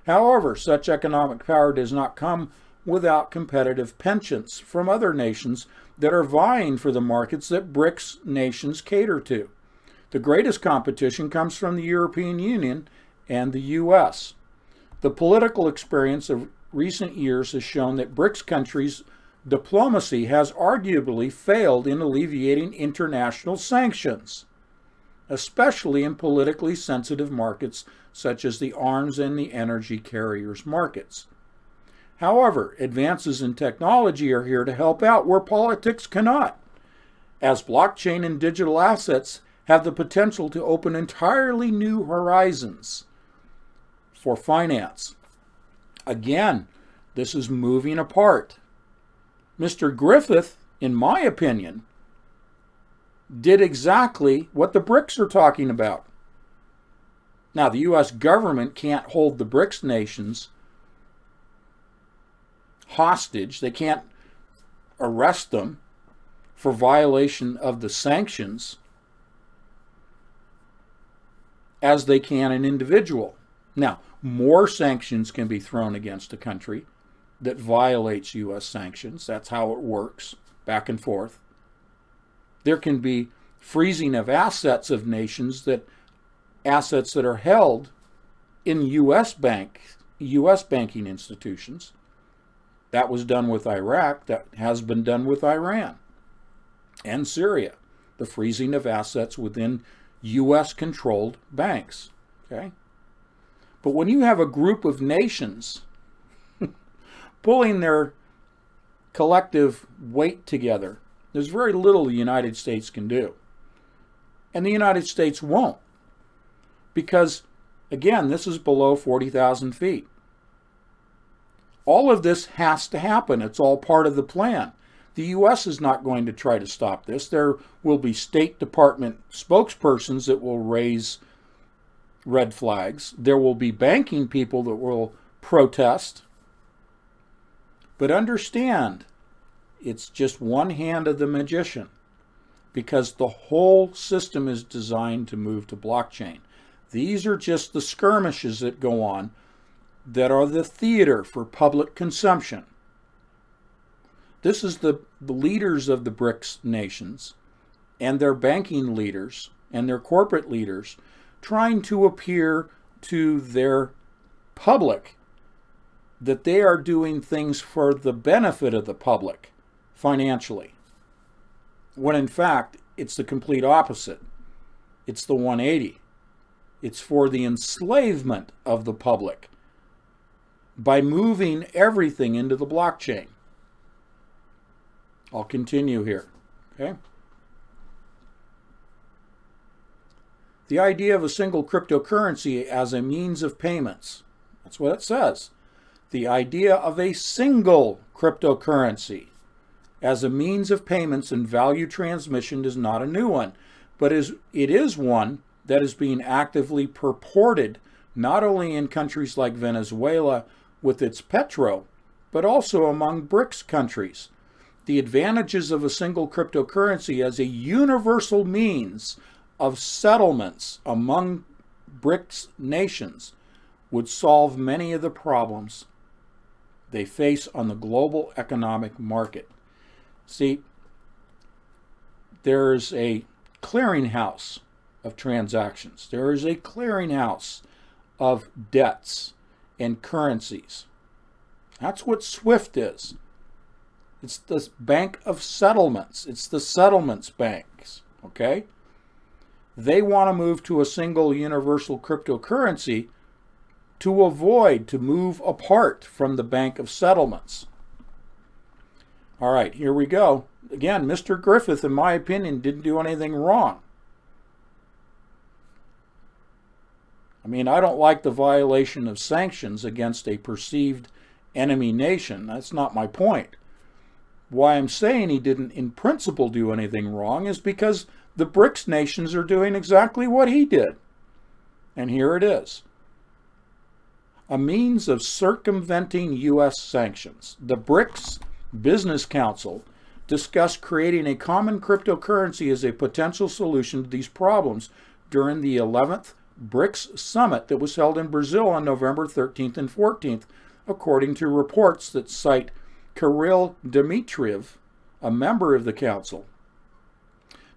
However, such economic power does not come without competitive penchants from other nations that are vying for the markets that BRICS nations cater to. The greatest competition comes from the European Union and the US. The political experience of recent years has shown that BRICS countries' diplomacy has arguably failed in alleviating international sanctions, especially in politically sensitive markets such as the arms and the energy carriers markets. However, advances in technology are here to help out where politics cannot, as blockchain and digital assets have the potential to open entirely new horizons for finance. Again, this is moving apart. Mr. Griffith, in my opinion, did exactly what the BRICS are talking about. Now, the U.S. government can't hold the BRICS nations hostage. They can't arrest them for violation of the sanctions as they can an individual. Now, more sanctions can be thrown against a country that violates U.S. sanctions. That's how it works, back and forth. There can be freezing of assets of nations, assets that are held in U.S. banking institutions. That was done with Iraq. That has been done with Iran and Syria. The freezing of assets within U.S.-controlled banks. Okay? But when you have a group of nations pulling their collective weight together, there's very little the United States can do. And the United States won't. Because, again, this is below 40,000 feet. All of this has to happen. It's all part of the plan. The U.S. is not going to try to stop this. There will be State Department spokespersons that will raise red flags. There will be banking people that will protest. But understand, it's just one hand of the magician, because the whole system is designed to move to blockchain. These are just the skirmishes that go on that are the theater for public consumption. This is the leaders of the BRICS nations and their banking leaders and their corporate leaders trying to appear to their public that they are doing things for the benefit of the public financially, when in fact it's the complete opposite. It's the 180. It's for the enslavement of the public by moving everything into the blockchain. I'll continue here. Okay. The idea of a single cryptocurrency as a means of payments. That's what it says. The idea of a single cryptocurrency as a means of payments and value transmission is not a new one, but it is one that is being actively purported not only in countries like Venezuela with its petro, but also among BRICS countries. The advantages of a single cryptocurrency as a universal means of settlements among BRICS nations would solve many of the problems they face on the global economic market. See, there's a clearinghouse of transactions. There is a clearinghouse of debts and currencies. That's what SWIFT is. It's the Bank of Settlements. It's the settlements banks, okay? They want to move to a single universal cryptocurrency to move apart from the Bank of Settlements. All right, here we go. Again, Mr. Griffith, in my opinion, didn't do anything wrong. I mean, I don't like the violation of sanctions against a perceived enemy nation. That's not my point. Why I'm saying he didn't in principle do anything wrong is because the BRICS nations are doing exactly what he did. And here it is. A means of circumventing U.S. sanctions. The BRICS Business Council discussed creating a common cryptocurrency as a potential solution to these problems during the 11th BRICS Summit that was held in Brazil on November 13th and 14th, according to reports that cite Kirill Dmitriev, a member of the council.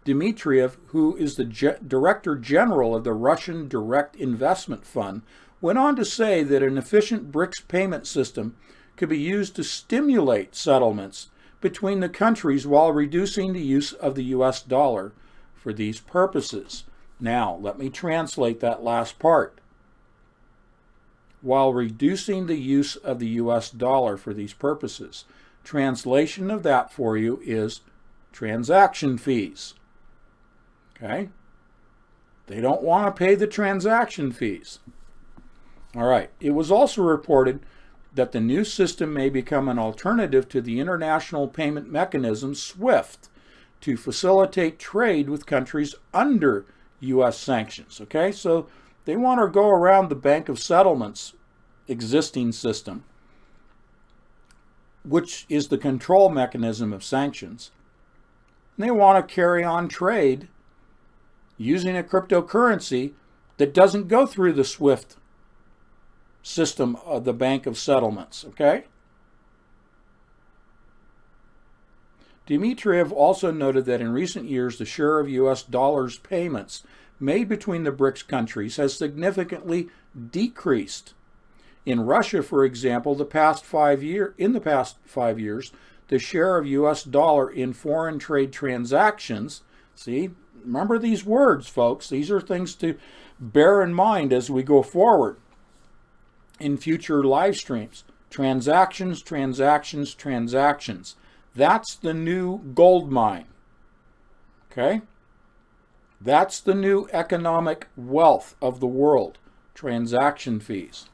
Dmitriev, who is the Director General of the Russian Direct Investment Fund, went on to say that an efficient BRICS payment system could be used to stimulate settlements between the countries while reducing the use of the US dollar for these purposes. Now, let me translate that last part. While reducing the use of the US dollar for these purposes. Translation of that for you is transaction fees. Okay? They don't want to pay the transaction fees. All right. It was also reported that the new system may become an alternative to the international payment mechanism SWIFT to facilitate trade with countries under U.S. sanctions. Okay, so they want to go around the Bank of Settlements existing system, which is the control mechanism of sanctions. And they want to carry on trade using a cryptocurrency that doesn't go through the SWIFT system of the Bank of Settlements, okay? Dmitriev also noted that in recent years, the share of U.S. dollars payments made between the BRICS countries has significantly decreased. In Russia, for example, in the past 5 years, the share of U.S. dollar in foreign trade transactions, see, remember these words, folks. These are things to bear in mind as we go forward in future live streams. Transactions, transactions, transactions. That's the new gold mine. Okay? That's the new economic wealth of the world. Transaction fees.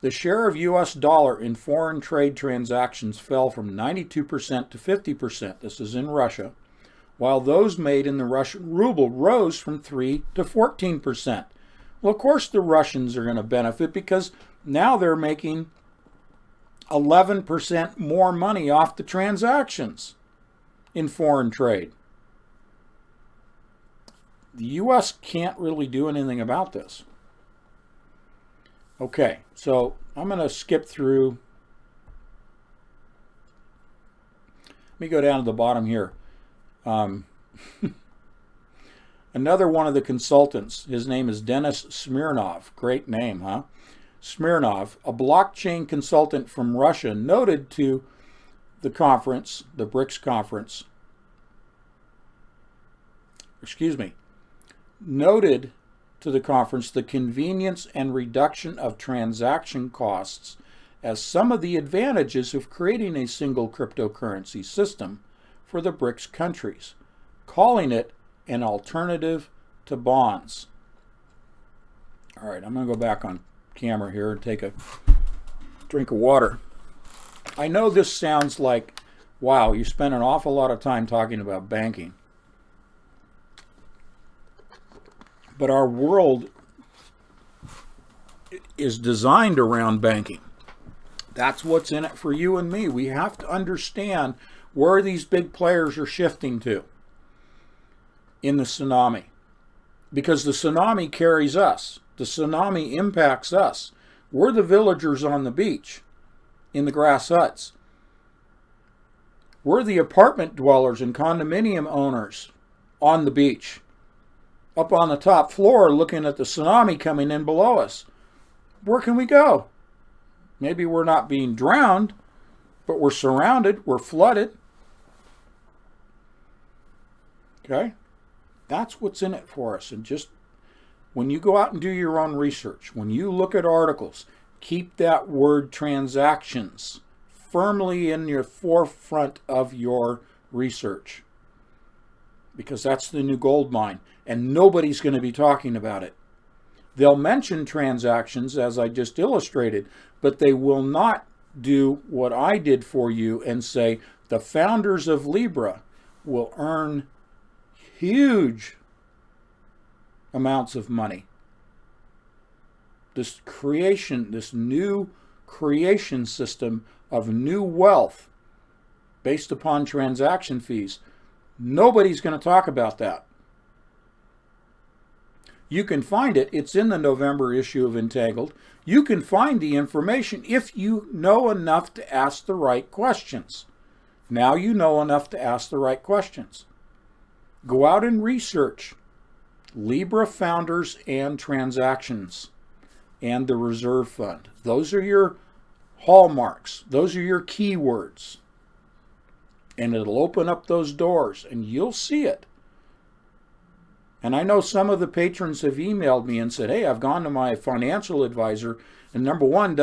The share of U.S. dollar in foreign trade transactions fell from 92% to 50%. This is in Russia. While those made in the Russian ruble rose from 3 to 14%. Well, of course the Russians are going to benefit because now they're making 11% more money off the transactions in foreign trade. The U.S. can't really do anything about this. Okay, so I'm going to skip through. Let me go down to the bottom here. Another one of the consultants, his name is Denis Smirnov. Great name, huh? Smirnov, a blockchain consultant from Russia, noted to the conference, the BRICS conference, noted to the conference the convenience and reduction of transaction costs as some of the advantages of creating a single cryptocurrency system for the BRICS countries, calling it an alternative to bonds. All right, I'm going to go back on camera here and take a drink of water. I know this sounds like, wow, you spend an awful lot of time talking about banking. But our world is designed around banking. That's what's in it for you and me. We have to understand where these big players are shifting to in the tsunami. Because the tsunami carries us. The tsunami impacts us. We're the villagers on the beach in the grass huts. We're the apartment dwellers and condominium owners on the beach, up on the top floor looking at the tsunami coming in below us. Where can we go? Maybe we're not being drowned, But we're surrounded, we're flooded. Okay? That's what's in it for us. And just when you go out and do your own research, when you look at articles, keep that word transactions firmly in your forefront of your research, because that's the new gold mine, and nobody's going to be talking about it. They'll mention transactions, as I just illustrated, but they will not do what I did for you and say the founders of Libra will earn huge amounts of money. This creation, this new creation system of new wealth based upon transaction fees, nobody's going to talk about that. You can find it. It's in the November issue of Entangled. You can find the information if you know enough to ask the right questions. Now you know enough to ask the right questions. Go out and research Libra founders and transactions and the reserve fund. Those are your hallmarks. Those are your keywords. And it'll open up those doors and you'll see it. And I know some of the patrons have emailed me and said, hey, I've gone to my financial advisor, and number one,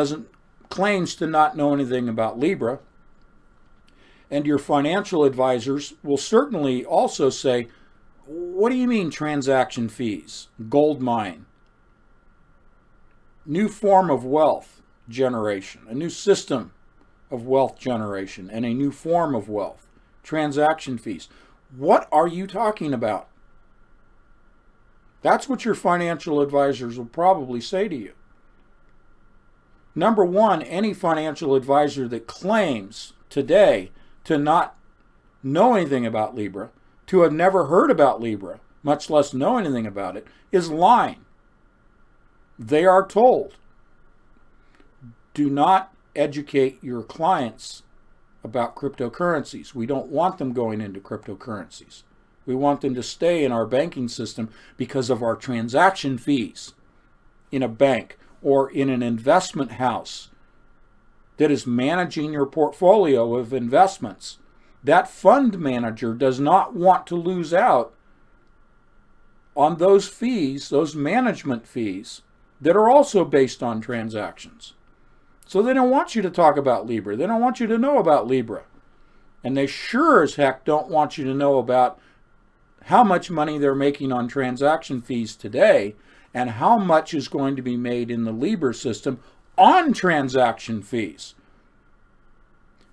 claims to not know anything about Libra. And your financial advisors will certainly also say, what do you mean transaction fees? Gold mine. New form of wealth generation. A new system of wealth generation and a new form of wealth. Transaction fees. What are you talking about? That's what your financial advisors will probably say to you. Number one, any financial advisor that claims today to not know anything about Libra, to have never heard about Libra, much less know anything about it, is lying. They are told, do not educate your clients about cryptocurrencies. We don't want them going into cryptocurrencies. We want them to stay in our banking system because of our transaction fees in a bank or in an investment house that is managing your portfolio of investments. That fund manager does not want to lose out on those fees, those management fees that are also based on transactions. So they don't want you to talk about Libra. They don't want you to know about Libra. And they sure as heck don't want you to know about how much money they're making on transaction fees today and how much is going to be made in the Libra system on transaction fees.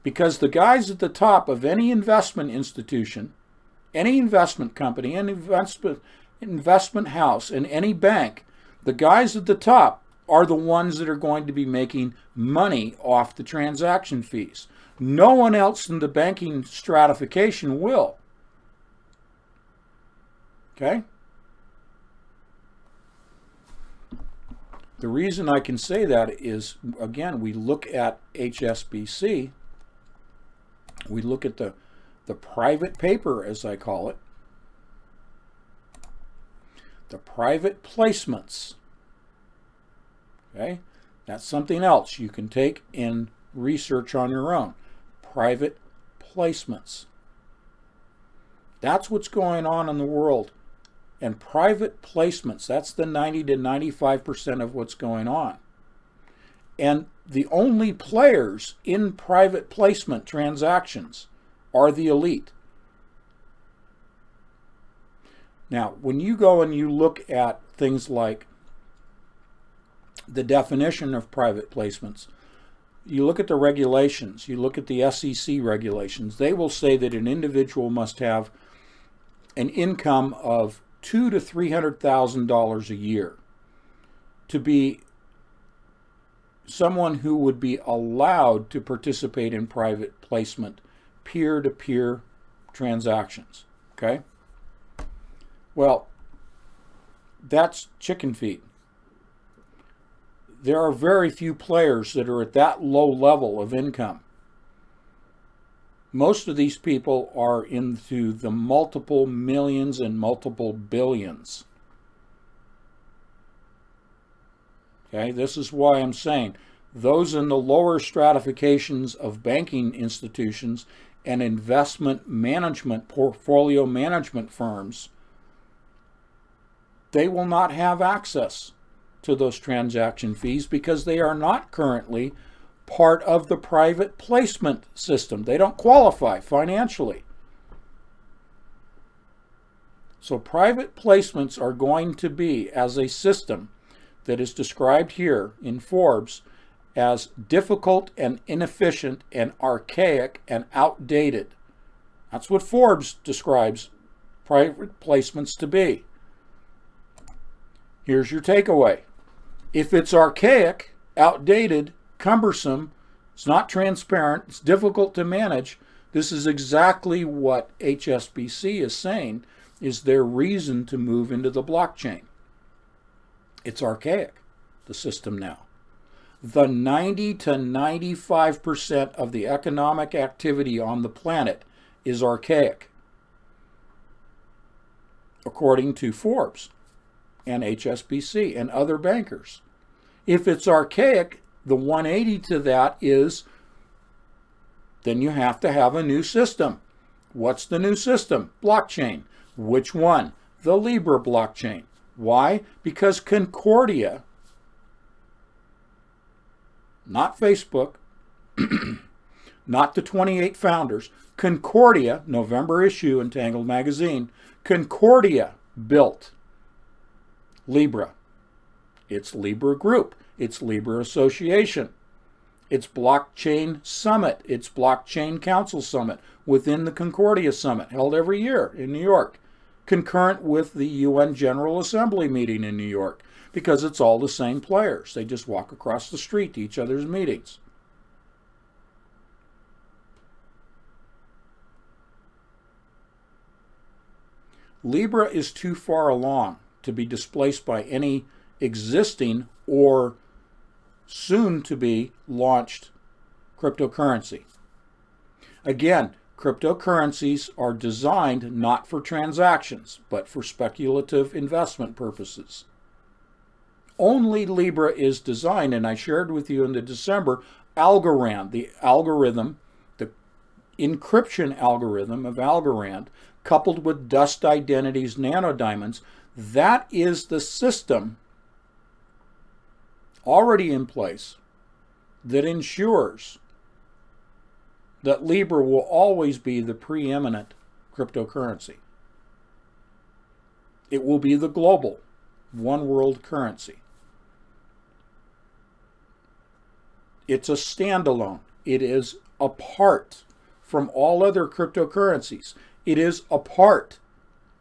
Because the guys at the top of any investment institution, any investment company, any investment house, and any bank, the guys at the top are the ones that are going to be making money off the transaction fees. No one else in the banking stratification will. Okay? The reason I can say that is, again, we look at HSBC, we look at the private paper, as I call it, the private placements. Okay? That's something else you can take and research on your own. Private placements. That's what's going on in the world. And private placements, that's the 90 to 95% of what's going on. And the only players in private placement transactions are the elite. Now, when you go and you look at things like the definition of private placements, you look at the regulations, you look at the SEC regulations, they will say that an individual must have an income of $200,000 to $300,000 a year to be someone who would be allowed to participate in private placement, peer-to-peer transactions. Okay? Well, that's chicken feed. There are very few players that are at that low level of income. Most of these people are into the multiple millions and multiple billions. Okay, this is why I'm saying those in the lower stratifications of banking institutions and investment management, portfolio management firms, they will not have access to those transaction fees because they are not currently part of the private placement system. They don't qualify financially. So private placements are going to be, as a system that is described here in Forbes, as difficult and inefficient and archaic and outdated. That's what Forbes describes private placements to be. Here's your takeaway. If it's archaic, outdated, cumbersome, it's not transparent, it's difficult to manage, this is exactly what HSBC is saying is their reason to move into the blockchain. It's archaic, the system now. The 90 to 95% of the economic activity on the planet is archaic, according to Forbes and HSBC and other bankers. If it's archaic, the 180 to that is, then you have to have a new system. What's the new system? Blockchain. Which one? The Libra blockchain. Why? Because Concordia, not Facebook, not the 28 founders, Concordia, November issue in Tangled Magazine, Concordia built Libra. It's Libra Group. It's Libra Association. It's Blockchain Summit. It's Blockchain Council Summit within the Concordia Summit, held every year in New York, concurrent with the UN General Assembly meeting in New York, because it's all the same players. They just walk across the street to each other's meetings. Libra is too far along to be displaced by any existing or soon to be launched cryptocurrency. Again, cryptocurrencies are designed not for transactions, but for speculative investment purposes. Only Libra is designed, and I shared with you in the December, Algorand, the algorithm, the encryption algorithm of Algorand, coupled with dust identities, nanodiamonds, that is the system already in place that ensures that Libra will always be the preeminent cryptocurrency. It will be the global one world currency. It's a standalone. It is apart from all other cryptocurrencies. It is apart.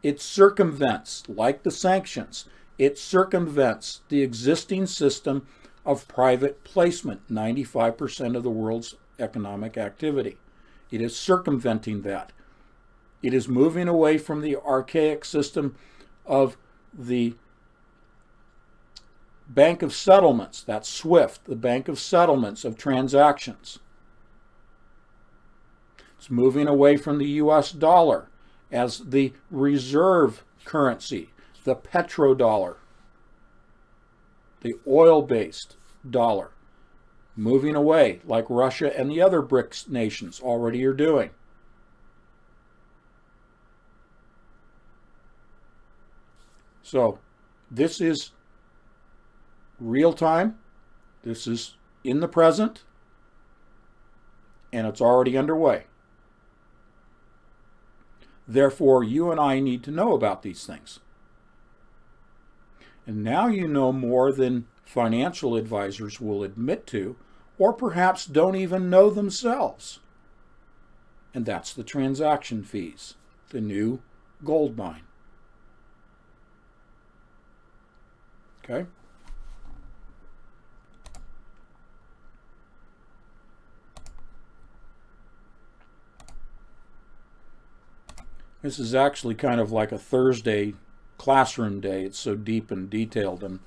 It circumvents, like the sanctions, it circumvents the existing system of private placement, 95% of the world's economic activity. It is circumventing that. It is moving away from the archaic system of the Bank of Settlements, that's SWIFT, the Bank of Settlements of transactions. It's moving away from the US dollar as the reserve currency, the petrodollar, the oil-based dollar, moving away like Russia and the other BRICS nations already are doing. So this is real time, this is in the present, and it's already underway. Therefore, you and I need to know about these things. And now you know more than financial advisors will admit to, or perhaps don't even know themselves. And that's the transaction fees, the new gold mine. Okay? This is actually kind of like a Thursday classroom day. It's so deep and detailed, and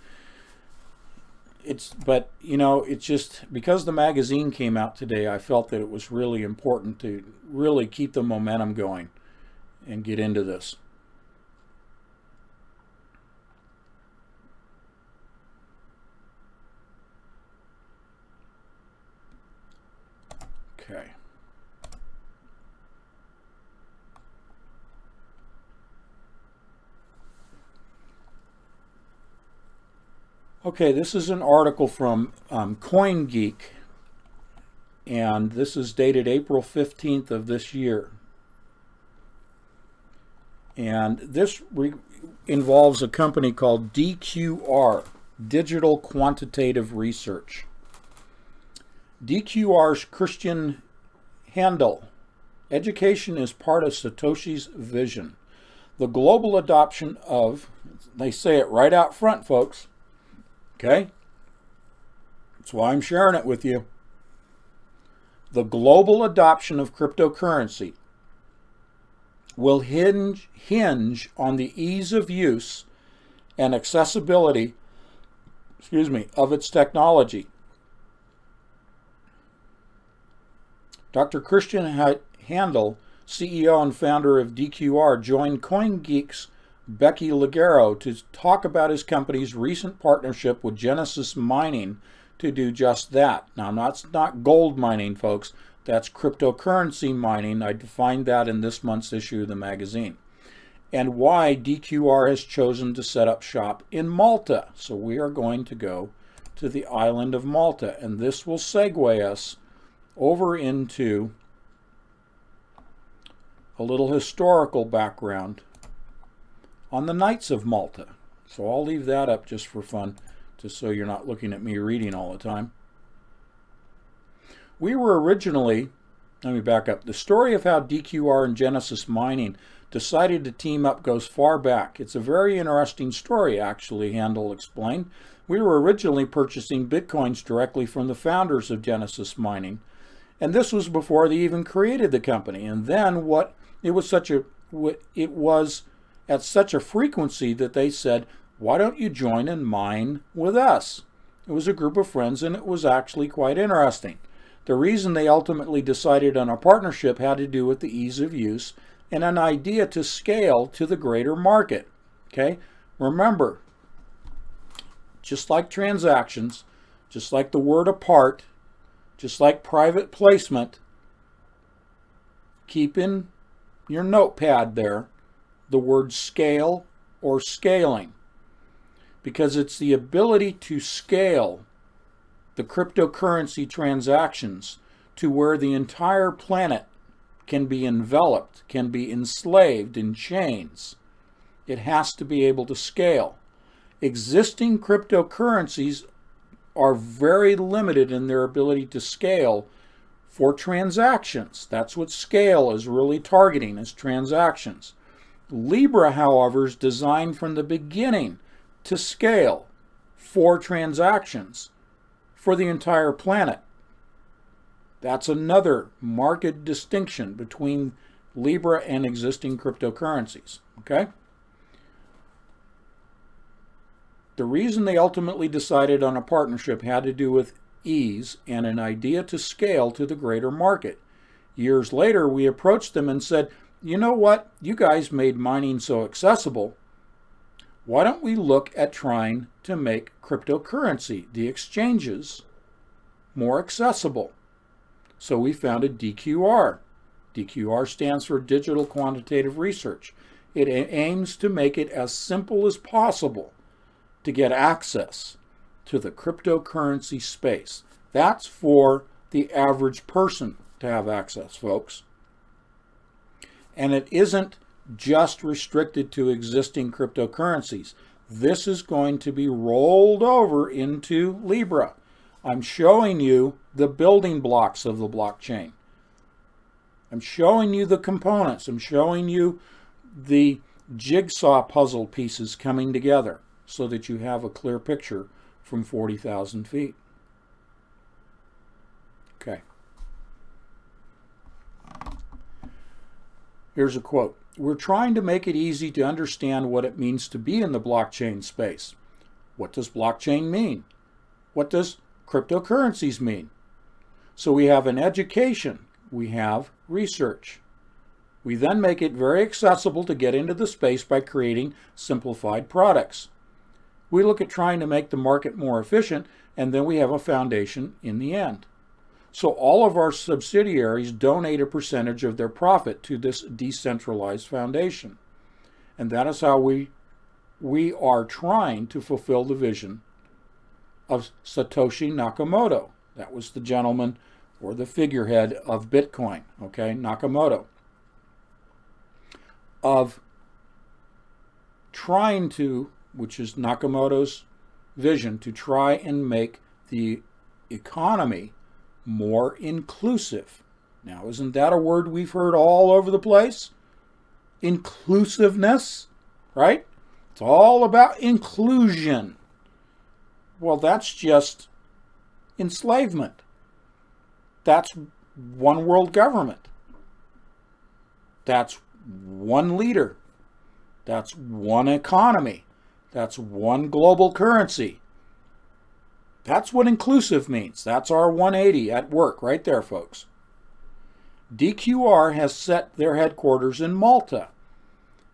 but you know, it's just because the magazine came out today, I felt that it was really important to really keep the momentum going and get into this. Okay. Okay, this is an article from CoinGeek, and this is dated April 15th of this year. And this involves a company called DQR, Digital Quantitative Research. DQR's Christian Handel, education is part of Satoshi's vision. The global adoption of, they say it right out front, folks. Okay? That's why I'm sharing it with you. The global adoption of cryptocurrency will hinge on the ease of use and accessibility, of its technology. Dr. Christian Handel, CEO and founder of DQR, joined CoinGeek's Becky Ligero to talk about his company's recent partnership with Genesis Mining to do just that. Now, that's not gold mining, folks. That's cryptocurrency mining. I defined that in this month's issue of the magazine. And why DQR has chosen to set up shop in Malta. So we are going to go to the island of Malta, and this will segue us over into a little historical background on the Knights of Malta. So I'll leave that up just for fun, just so you're not looking at me reading all the time. We were originally, let me back up. The story of how DQR and Genesis Mining decided to team up goes far back. It's a very interesting story, actually, Handel explained. We were originally purchasing Bitcoins directly from the founders of Genesis Mining. And this was before they even created the company. And then it was at such a frequency that they said, why don't you join and mine with us? It was a group of friends, and it was actually quite interesting. The reason they ultimately decided on a partnership had to do with the ease of use and an idea to scale to the greater market. Okay? Remember, just like transactions, just like the word apart, just like private placement, keep in your notepad there the word scale or scaling, because it's the ability to scale the cryptocurrency transactions to where the entire planet can be enveloped, can be enslaved in chains. It has to be able to scale. Existing cryptocurrencies are very limited in their ability to scale for transactions. That's what scale is really targeting, is transactions. Libra, however, is designed from the beginning to scale for transactions for the entire planet. That's another marked distinction between Libra and existing cryptocurrencies. Okay? The reason they ultimately decided on a partnership had to do with ease and an idea to scale to the greater market. Years later, we approached them and said, you know what? You guys made mining so accessible. Why don't we look at trying to make cryptocurrency, the exchanges, more accessible? So we founded DQR. DQR stands for Digital Quantitative Research. It aims to make it as simple as possible to get access to the cryptocurrency space. That's for the average person to have access, folks. And it isn't just restricted to existing cryptocurrencies. This is going to be rolled over into Libra. I'm showing you the building blocks of the blockchain. I'm showing you the components. I'm showing you the jigsaw puzzle pieces coming together so that you have a clear picture from 40,000 feet. Okay. Here's a quote. We're trying to make it easy to understand what it means to be in the blockchain space. What does blockchain mean? What does cryptocurrencies mean? So we have an education. We have research. We then make it very accessible to get into the space by creating simplified products. We look at trying to make the market more efficient, and then we have a foundation in the end. So all of our subsidiaries donate a percentage of their profit to this decentralized foundation. And that is how we are trying to fulfill the vision of Satoshi Nakamoto. That was the gentleman or the figurehead of Bitcoin, okay, Nakamoto. Of trying to, which is Nakamoto's vision, to try and make the economy more inclusive. Now, isn't that a word we've heard all over the place? Inclusiveness, right? It's all about inclusion. Well, that's just enslavement. That's one world government. That's one leader. That's one economy. That's one global currency. That's what inclusive means. That's our 180 at work right there, folks. DQR has set their headquarters in Malta,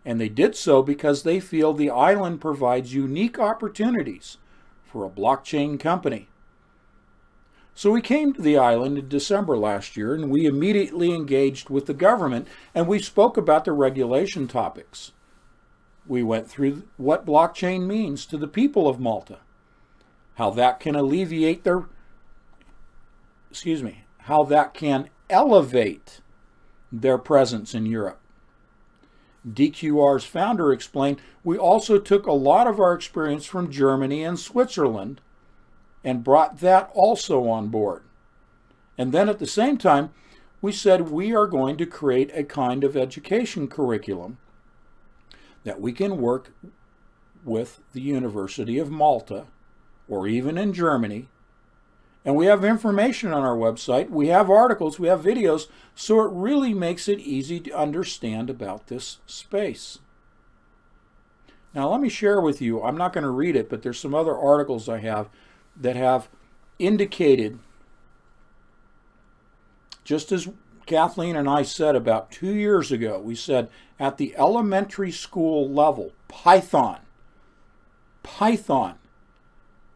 and they did so because they feel the island provides unique opportunities for a blockchain company. So we came to the island in December last year, and we immediately engaged with the government, and we spoke about the regulation topics. We went through what blockchain means to the people of Malta, how that can alleviate their, how that can elevate their presence in Europe. DQR's founder explained, we also took a lot of our experience from Germany and Switzerland and brought that also on board. And then at the same time, we said we are going to create a kind of education curriculum that we can work with the University of Malta or even in Germany. And we have information on our website. We have articles, we have videos, so it really makes it easy to understand about this space. Now let me share with you, I'm not going to read it, but there's some other articles I have that have indicated, just as Kathleen and I said about 2 years ago, we said at the elementary school level, Python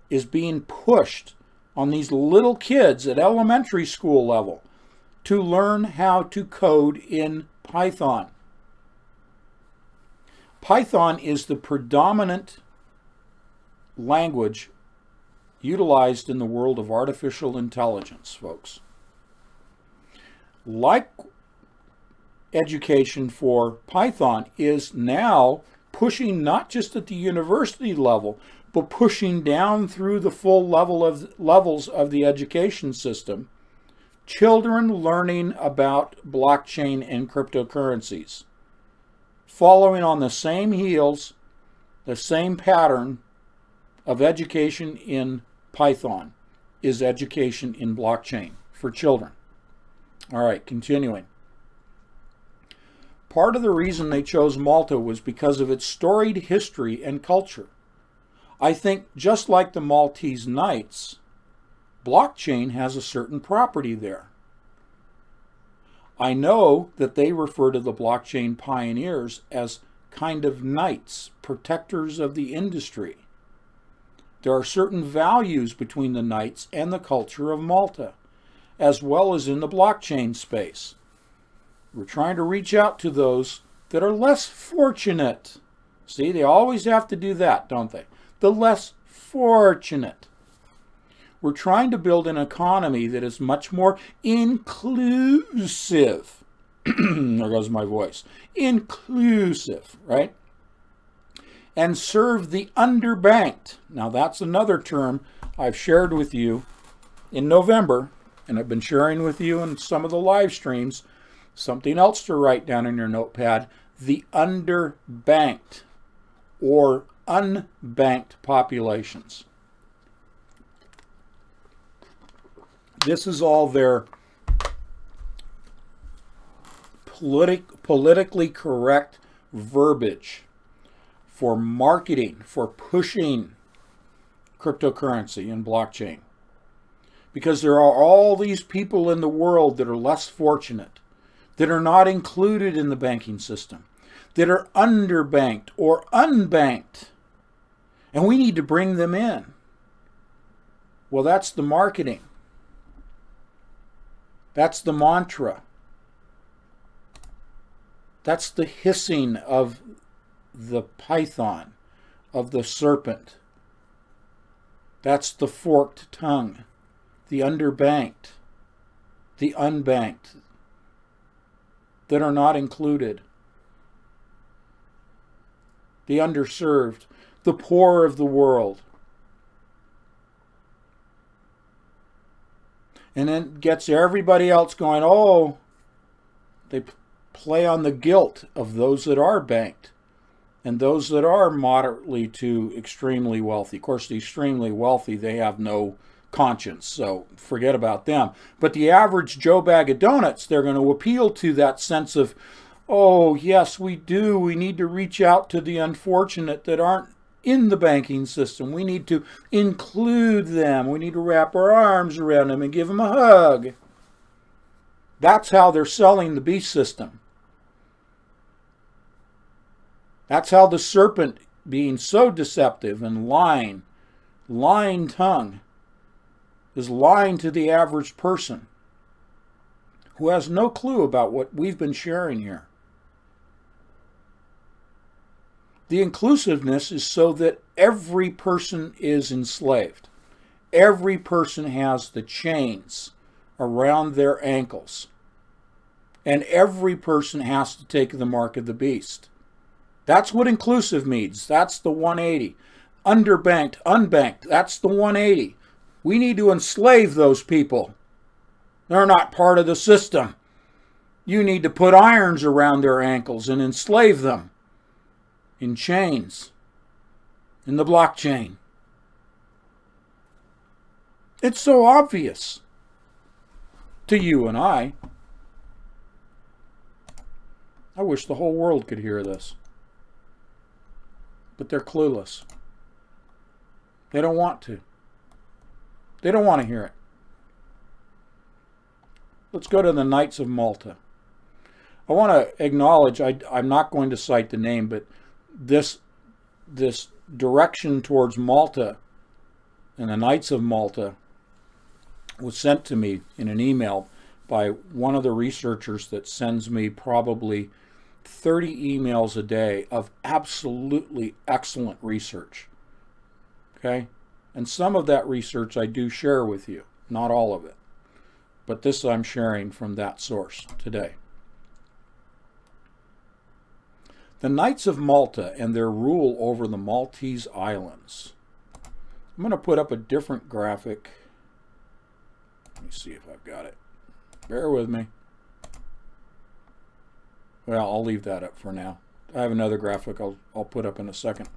is being pushed on these little kids at elementary school level to learn how to code in Python. Python is the predominant language utilized in the world of artificial intelligence, folks. Like education for Python is now pushing not just at the university level, but pushing down through the full levels of the education system. Children learning about blockchain and cryptocurrencies, following on the same heels, the same pattern of education in Python is education in blockchain for children. All right, continuing. Part of the reason they chose Malta was because of its storied history and culture. I think just like the Maltese Knights, blockchain has a certain property there. I know that they refer to the blockchain pioneers as kind of knights, protectors of the industry. There are certain values between the knights and the culture of Malta, as well as in the blockchain space. We're trying to reach out to those that are less fortunate. See, they always have to do that, don't they? The less fortunate. We're trying to build an economy that is much more inclusive. There goes my voice. Inclusive, right? And serve the underbanked. Now that's another term I've shared with you in November, and I've been sharing with you in some of the live streams. Something else to write down in your notepad: the underbanked or unbanked populations. This is all their politically correct verbiage for marketing, for pushing cryptocurrency and blockchain. Because there are all these people in the world that are less fortunate, that are not included in the banking system, that are underbanked or unbanked, and we need to bring them in. Well, that's the marketing. That's the mantra. That's the hissing of the python, of the serpent. That's the forked tongue, the underbanked, the unbanked that are not included, the underserved, the poor of the world. And then gets everybody else going, oh, they play on the guilt of those that are banked and those that are moderately to extremely wealthy. Of course, the extremely wealthy, they have no conscience, so forget about them. But the average Joe Bag of Donuts, they're going to appeal to that sense of, oh, yes, we do. We need to reach out to the unfortunate that aren't in the banking system. We need to include them. We need to wrap our arms around them and give them a hug. That's how they're selling the beast system. That's how the serpent, being so deceptive and lying tongue, is lying to the average person who has no clue about what we've been sharing here. The inclusiveness is so that every person is enslaved. Every person has the chains around their ankles. And every person has to take the mark of the beast. That's what inclusive means. That's the 180. Underbanked, unbanked, that's the 180. We need to enslave those people. They're not part of the system. You need to put irons around their ankles and enslave them in chains, in the blockchain. It's so obvious to you and I. I wish the whole world could hear this. But they're clueless. They don't want to. They don't want to hear it. Let's go to the Knights of Malta. I want to acknowledge, I'm not going to cite the name, but this direction towards Malta and the Knights of Malta was sent to me in an email by one of the researchers that sends me probably 30 emails a day of absolutely excellent research. Okay? And some of that research I do share with you, not all of it. But this I'm sharing from that source today. The Knights of Malta and their rule over the Maltese Islands. I'm going to put up a different graphic. Let me see if I've got it. Bear with me. Well, I'll leave that up for now. I have another graphic I'll put up in a second.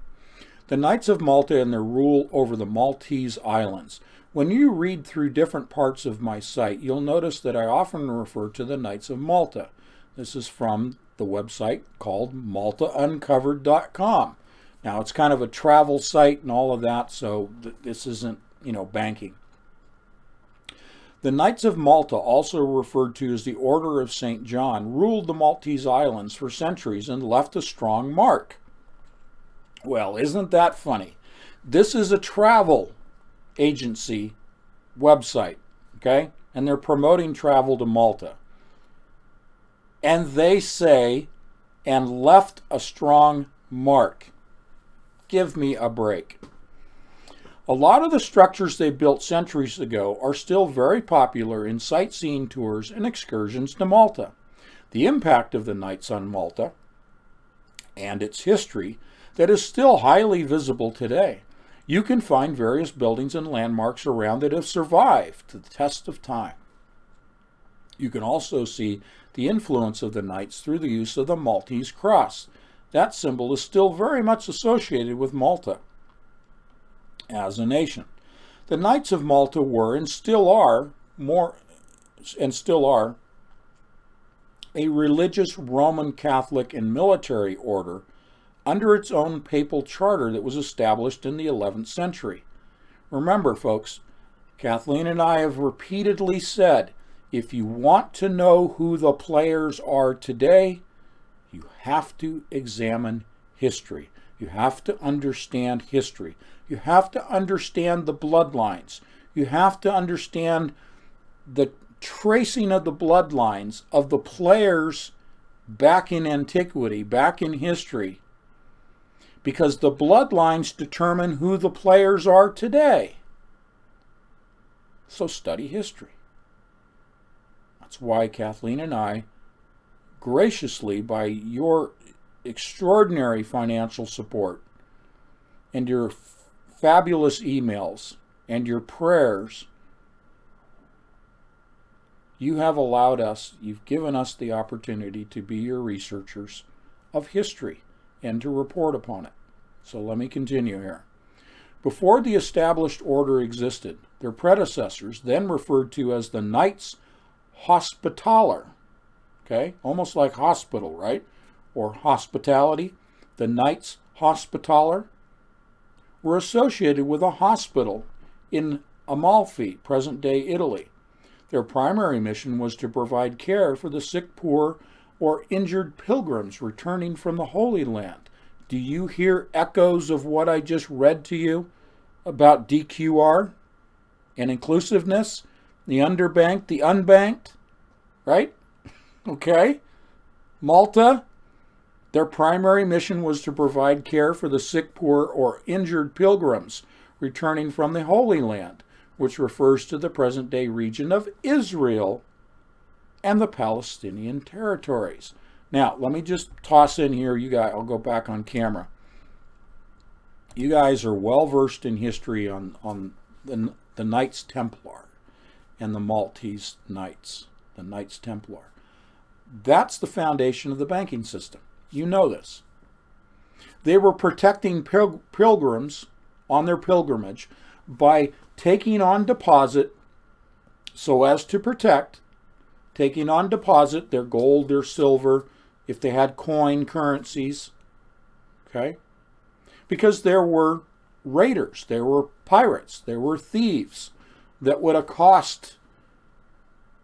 The Knights of Malta and their rule over the Maltese Islands. When you read through different parts of my site, you'll notice that I often refer to the Knights of Malta. This is from the website called maltauncovered.com. Now, it's kind of a travel site and all of that, so this isn't, banking. The Knights of Malta, also referred to as the Order of St. John, ruled the Maltese Islands for centuries and left a strong mark. Well, isn't that funny? This is a travel agency website, okay? And they're promoting travel to Malta. And they say, and left a strong mark. Give me a break. A lot of the structures they built centuries ago are still very popular in sightseeing tours and excursions to Malta. The impact of the Knights on Malta and its history that is still highly visible today. You can find various buildings and landmarks around that have survived to the test of time. You can also see the influence of the Knights through the use of the Maltese cross. That symbol is still very much associated with Malta as a nation. The Knights of Malta were and still are a religious Roman Catholic and military order under its own papal charter that was established in the 11th century. Remember, folks, Kathleen and I have repeatedly said, if you want to know who the players are today, you have to examine history. You have to understand history. You have to understand the bloodlines. You have to understand the tracing of the bloodlines of the players back in antiquity, back in history, because the bloodlines determine who the players are today. So study history. That's why Kathleen and I, graciously, by your extraordinary financial support and your fabulous emails and your prayers, you have allowed us, you've given us the opportunity to be your researchers of history and to report upon it. So let me continue here. Before the established order existed, their predecessors, then referred to as the Knights Hospitaller, okay, almost like hospital, right? Or hospitality, the Knights Hospitaller, were associated with a hospital in Amalfi, present-day Italy. Their primary mission was to provide care for the sick, poor, or injured pilgrims returning from the Holy Land. Do you hear echoes of what I just read to you about DQR and inclusiveness? The underbanked, the unbanked, right? Okay. Malta, their primary mission was to provide care for the sick, poor, or injured pilgrims returning from the Holy Land, which refers to the present-day region of Israel and the Palestinian territories. Now, let me just toss in here, you guys, I'll go back on camera. You guys are well-versed in history on the Knights Templar and the Maltese Knights, the Knights Templar. That's the foundation of the banking system. You know this. They were protecting pilgrims on their pilgrimage by taking on deposit, so as to protect, taking on deposit their gold, their silver, if they had coin currencies, okay? Because there were raiders, there were pirates, there were thieves that would accost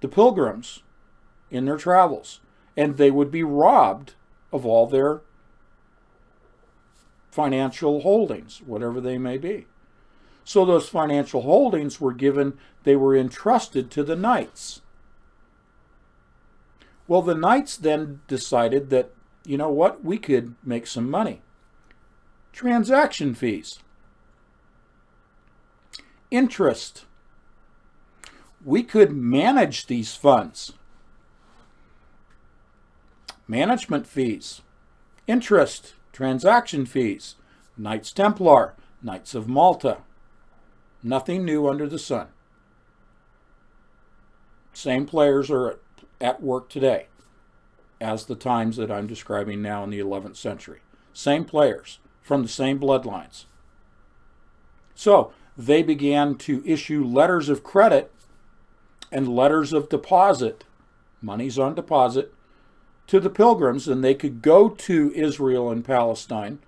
the pilgrims in their travels, and they would be robbed of all their financial holdings, whatever they may be. So those financial holdings were given, they were entrusted to the knights. Well, the knights then decided that, you know what, we could make some money. Transaction fees. Interest. We could manage these funds. Management fees. Interest. Transaction fees. Knights Templar. Knights of Malta. Nothing new under the sun. Same players are at work today as the times that I'm describing now in the 11th century. Same players from the same bloodlines. So they began to issue letters of credit and letters of deposit, monies on deposit, to the pilgrims, and they could go to Israel and Palestine,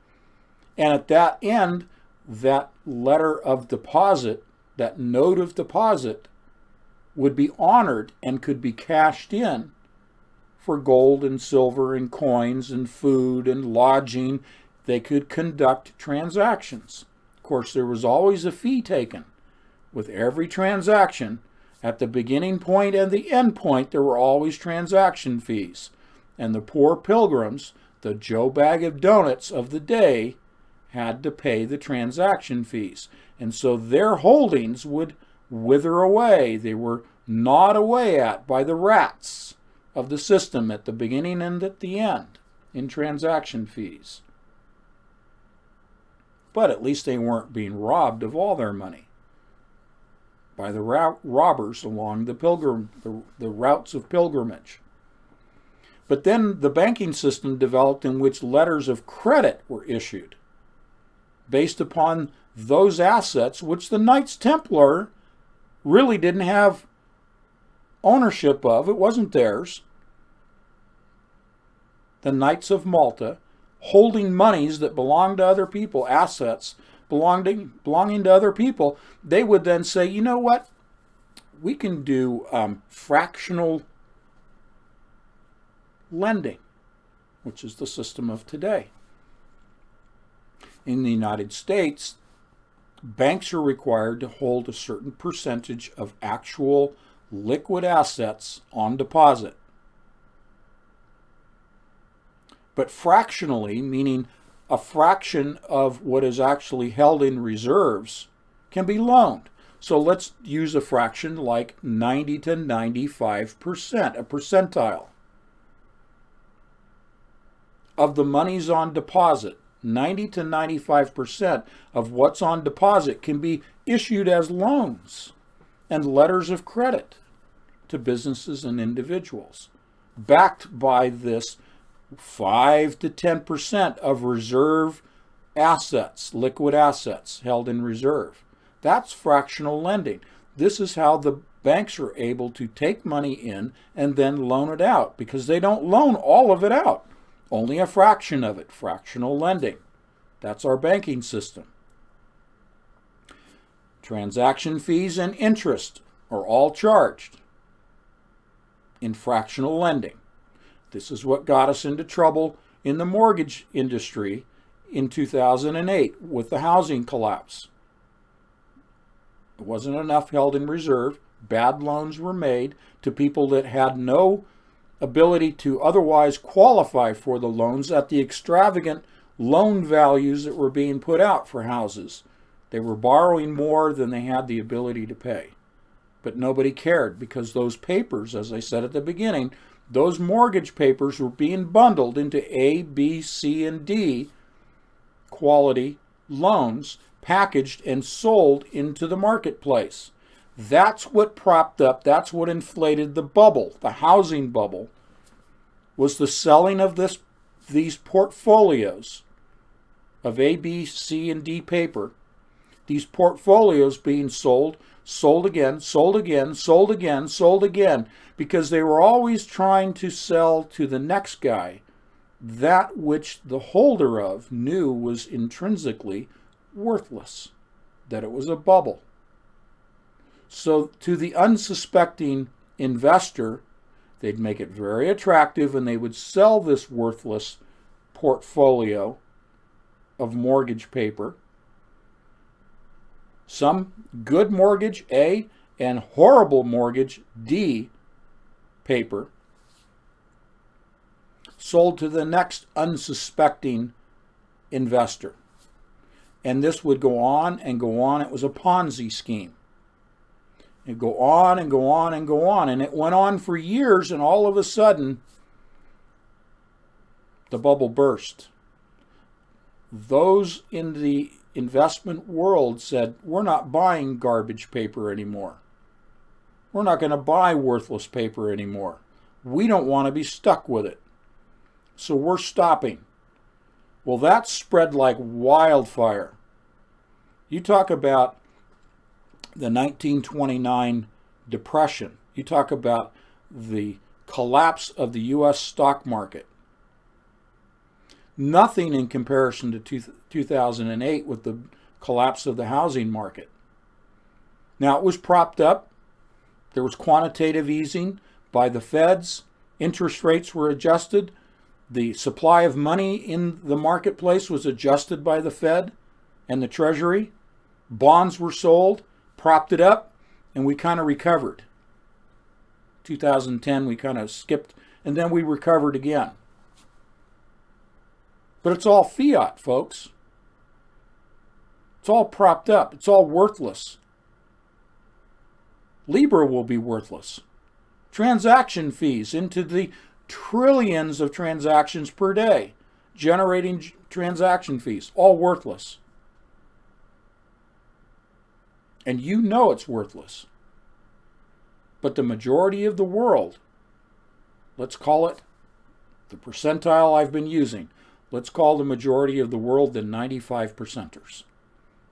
and at that end, that letter of deposit, that note of deposit, would be honored and could be cashed in for gold and silver and coins and food and lodging. They could conduct transactions. Of course, there was always a fee taken with every transaction. At the beginning point and the end point, there were always transaction fees. And the poor pilgrims, the Joe Bag of Donuts of the day, had to pay the transaction fees. And so their holdings would wither away. They were gnawed away at by the rats of the system at the beginning and at the end in transaction fees. But at least they weren't being robbed of all their money by the robbers along the routes of pilgrimage. But then the banking system developed in which letters of credit were issued based upon those assets which the Knights Templar really didn't have ownership of. It wasn't theirs. The Knights of Malta, holding monies that belonged to other people, assets belonging to other people, they would then say, you know what, we can do fractional lending, which is the system of today. In the United States, banks are required to hold a certain percentage of actual liquid assets on deposit. But fractionally, meaning a fraction of what is actually held in reserves, can be loaned. So let's use a fraction like 90 to 95%, a percentile. Of the monies on deposit, 90 to 95% of what's on deposit can be issued as loans and letters of credit to businesses and individuals, backed by this 5 to 10% of reserve assets, liquid assets held in reserve. That's fractional lending. This is how the banks are able to take money in and then loan it out, because they don't loan all of it out, only a fraction of it, fractional lending. That's our banking system. Transaction fees and interest are all charged in fractional lending. This is what got us into trouble in the mortgage industry in 2008 with the housing collapse. It wasn't enough held in reserve. Bad loans were made to people that had no ability to otherwise qualify for the loans at the extravagant loan values that were being put out for houses. They were borrowing more than they had the ability to pay. But nobody cared, because those papers, as I said at the beginning, those mortgage papers were being bundled into A, B, C, and D quality loans, packaged and sold into the marketplace. That's what propped up, that's what inflated the bubble, the housing bubble, was the selling of these portfolios of A, B, C, and D paper. These portfolios being sold again, sold again, sold again, sold again, because they were always trying to sell to the next guy that which the holder of knew was intrinsically worthless, that it was a bubble. So to the unsuspecting investor, they'd make it very attractive, and they would sell this worthless portfolio of mortgage paper. Some good mortgage, A, and horrible mortgage, D, paper, sold to the next unsuspecting investor. And this would go on and go on. It was a Ponzi scheme. It'd go on and go on and go on. And it went on for years, and all of a sudden, the bubble burst. Those in the investment world said, we're not buying garbage paper anymore. We're not going to buy worthless paper anymore. We don't want to be stuck with it. So we're stopping. Well, that spread like wildfire. You talk about the 1929 Depression. You talk about the collapse of the U.S. stock market. Nothing in comparison to 2008 with the collapse of the housing market. Now, it was propped up. There was quantitative easing by the feds. Interest rates were adjusted. The supply of money in the marketplace was adjusted by the Fed and the Treasury. Bonds were sold, propped it up, and we kind of recovered. 2010, we kind of skipped, and then we recovered again. But it's all fiat, folks. It's all propped up. It's all worthless. Libra will be worthless. Transaction fees into the trillions of transactions per day, generating transaction fees, all worthless. And you know it's worthless. But the majority of the world, let's call it the percentile I've been using, let's call the majority of the world the 95 percenters,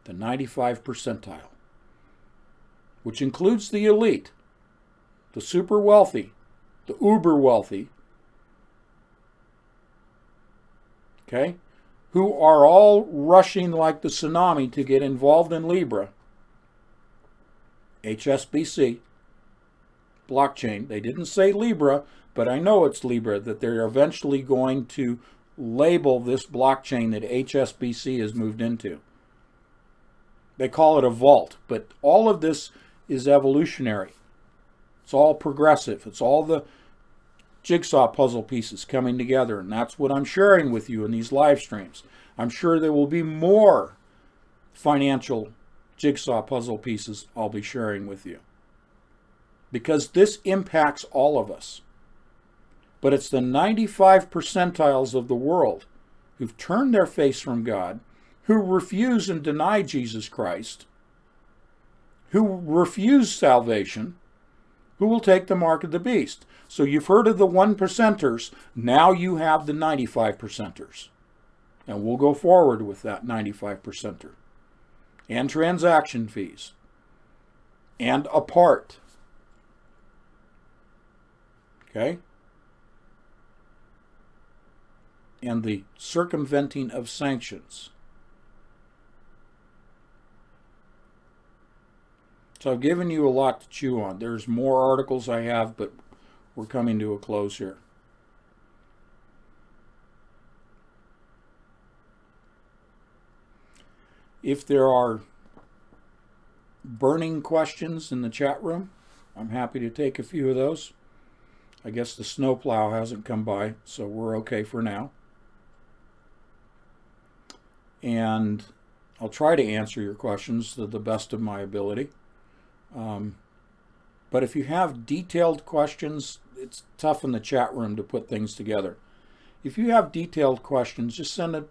the 95 percentile, which includes the elite, the super wealthy, the uber wealthy, okay, who are all rushing like the tsunami to get involved in Libra, HSBC, blockchain. They didn't say Libra, but I know it's Libra, that they're eventually going to label this blockchain that HSBC has moved into. They call it a vault, but all of this is evolutionary. It's all progressive. It's all the jigsaw puzzle pieces coming together, and that's what I'm sharing with you in these live streams. I'm sure there will be more financial jigsaw puzzle pieces I'll be sharing with you, because this impacts all of us. But it's the 95 percentiles of the world who've turned their face from God, who refuse and deny Jesus Christ, who refuse salvation, who will take the mark of the beast. So you've heard of the 1%ers. Now you have the 95 percenters. And we'll go forward with that 95 percenter. And transaction fees. And apart. Okay? And the circumventing of sanctions. So I've given you a lot to chew on. There's more articles I have, but we're coming to a close here. If there are burning questions in the chat room, I'm happy to take a few of those. I guess the snowplow hasn't come by, so we're okay for now. And I'll try to answer your questions to the best of my ability. But if you have detailed questions, it's tough in the chat room to put things together. If you have detailed questions, just send it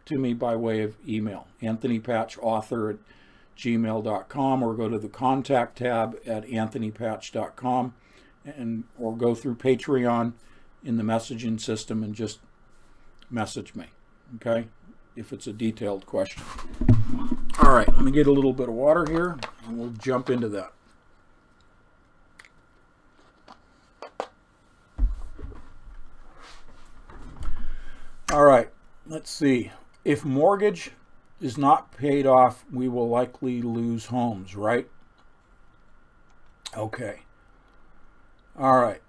to me by way of email, anthonypatchauthor@gmail.com, or go to the contact tab at anthonypatch.com, or go through Patreon in the messaging system and just message me, okay, if it's a detailed question. All right, let me get a little bit of water here, and we'll jump into that. All right, let's see. If mortgage is not paid off, we will likely lose homes, right? Okay. All right.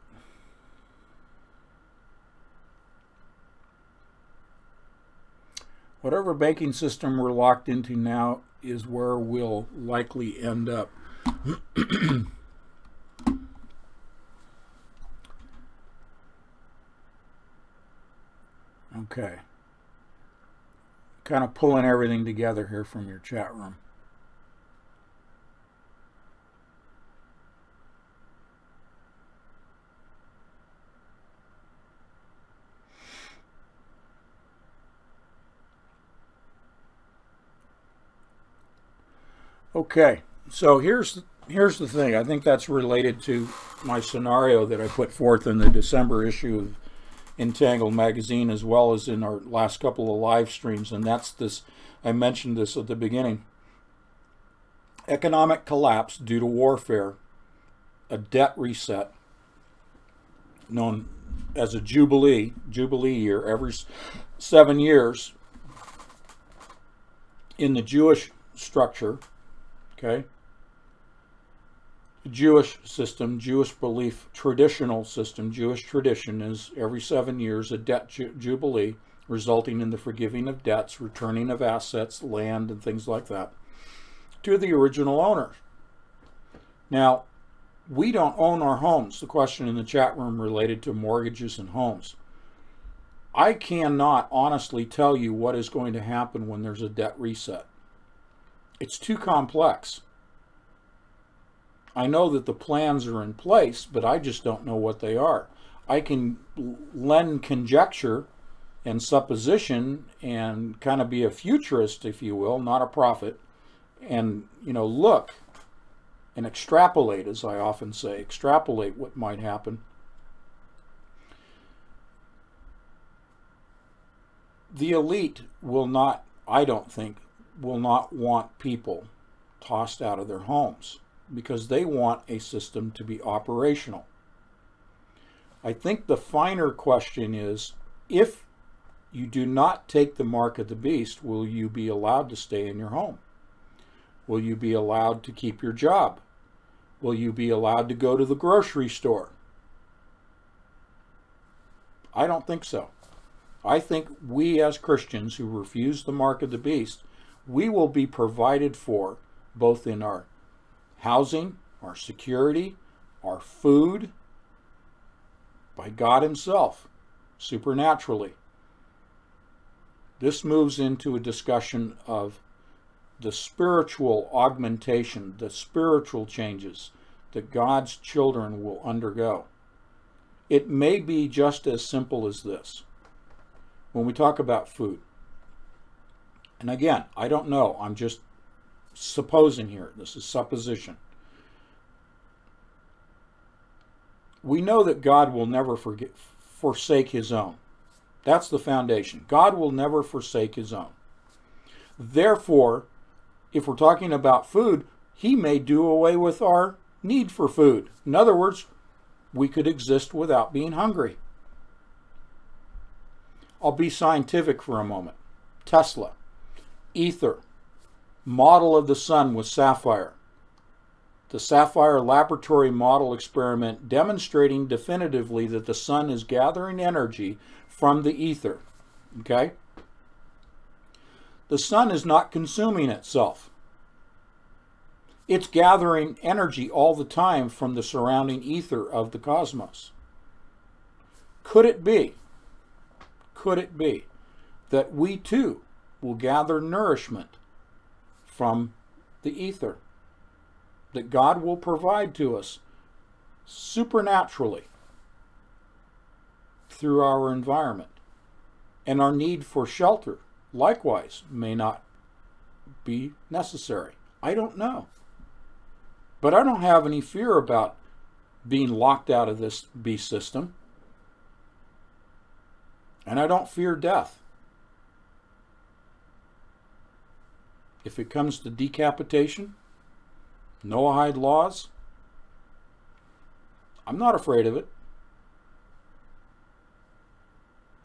Whatever banking system we're locked into now is where we'll likely end up. Okay. Kind of pulling everything together here from your chat room. Okay, so here's the thing. I think that's related to my scenario that I put forth in the December issue of Entangled magazine, as well as in our last couple of live streams, and that's this. I mentioned this at the beginning. Economic collapse due to warfare, a debt reset, known as a jubilee year, every 7 years in the Jewish structure. Okay, the Jewish system, Jewish belief, traditional system, Jewish tradition is every 7 years a debt jubilee, resulting in the forgiving of debts, returning of assets, land, and things like that to the original owners. Now, we don't own our homes. The question in the chat room related to mortgages and homes. I cannot honestly tell you what is going to happen when there's a debt reset. It's too complex. I know that the plans are in place, but I just don't know what they are. I can lend conjecture and supposition and kind of be a futurist, if you will, not a prophet, and, you know, look and extrapolate, as I often say, extrapolate what might happen. The elite will not, I don't think, will not want people tossed out of their homes, because they want a system to be operational. I think the finer question is, if you do not take the mark of the beast, will you be allowed to stay in your home? Will you be allowed to keep your job? Will you be allowed to go to the grocery store? I don't think so. I think we as Christians who refuse the mark of the beast, we will be provided for both in our housing, our security, our food, by God himself, supernaturally. This moves into a discussion of the spiritual augmentation, the spiritual changes that God's children will undergo. It may be just as simple as this. When we talk about food, and again, I don't know, I'm just supposing here, this is supposition. We know that God will never forsake his own. That's the foundation. God will never forsake his own. Therefore, if we're talking about food, he may do away with our need for food. In other words, we could exist without being hungry. I'll be scientific for a moment. Tesla, ether, model of the sun with sapphire. The sapphire laboratory model experiment demonstrating definitively that the sun is gathering energy from the ether. Okay? The sun is not consuming itself. It's gathering energy all the time from the surrounding ether of the cosmos. Could it be that we too will gather nourishment from the ether, that God will provide to us supernaturally through our environment, and our need for shelter likewise may not be necessary? I don't know. But I don't have any fear about being locked out of this beast system. And I don't fear death. If it comes to decapitation, Noahide laws, I'm not afraid of it.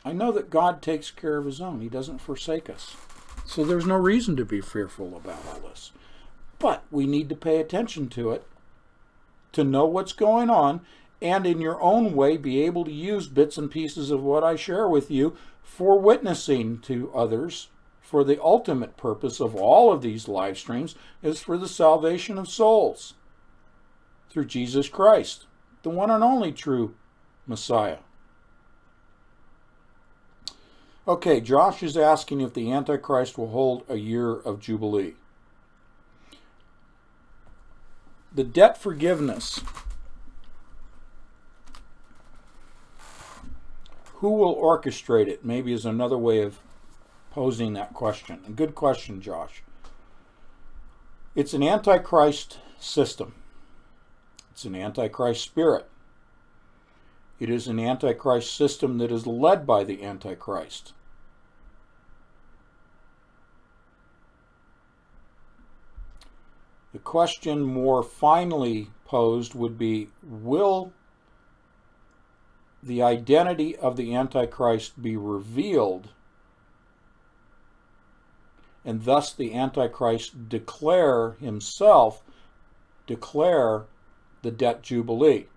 I know that God takes care of his own. He doesn't forsake us. So there's no reason to be fearful about all this. But we need to pay attention to it, to know what's going on, and in your own way be able to use bits and pieces of what I share with you for witnessing to others. For the ultimate purpose of all of these live streams is for the salvation of souls through Jesus Christ, the one and only true Messiah. Okay, Josh is asking if the Antichrist will hold a year of Jubilee. The debt forgiveness. Who will orchestrate it? Maybe is another way of posing that question. A good question, Josh. It's an Antichrist system. It's an Antichrist spirit. It is an Antichrist system that is led by the Antichrist. The question more finely posed would be, will the identity of the Antichrist be revealed, and thus the Antichrist declare the debt jubilee?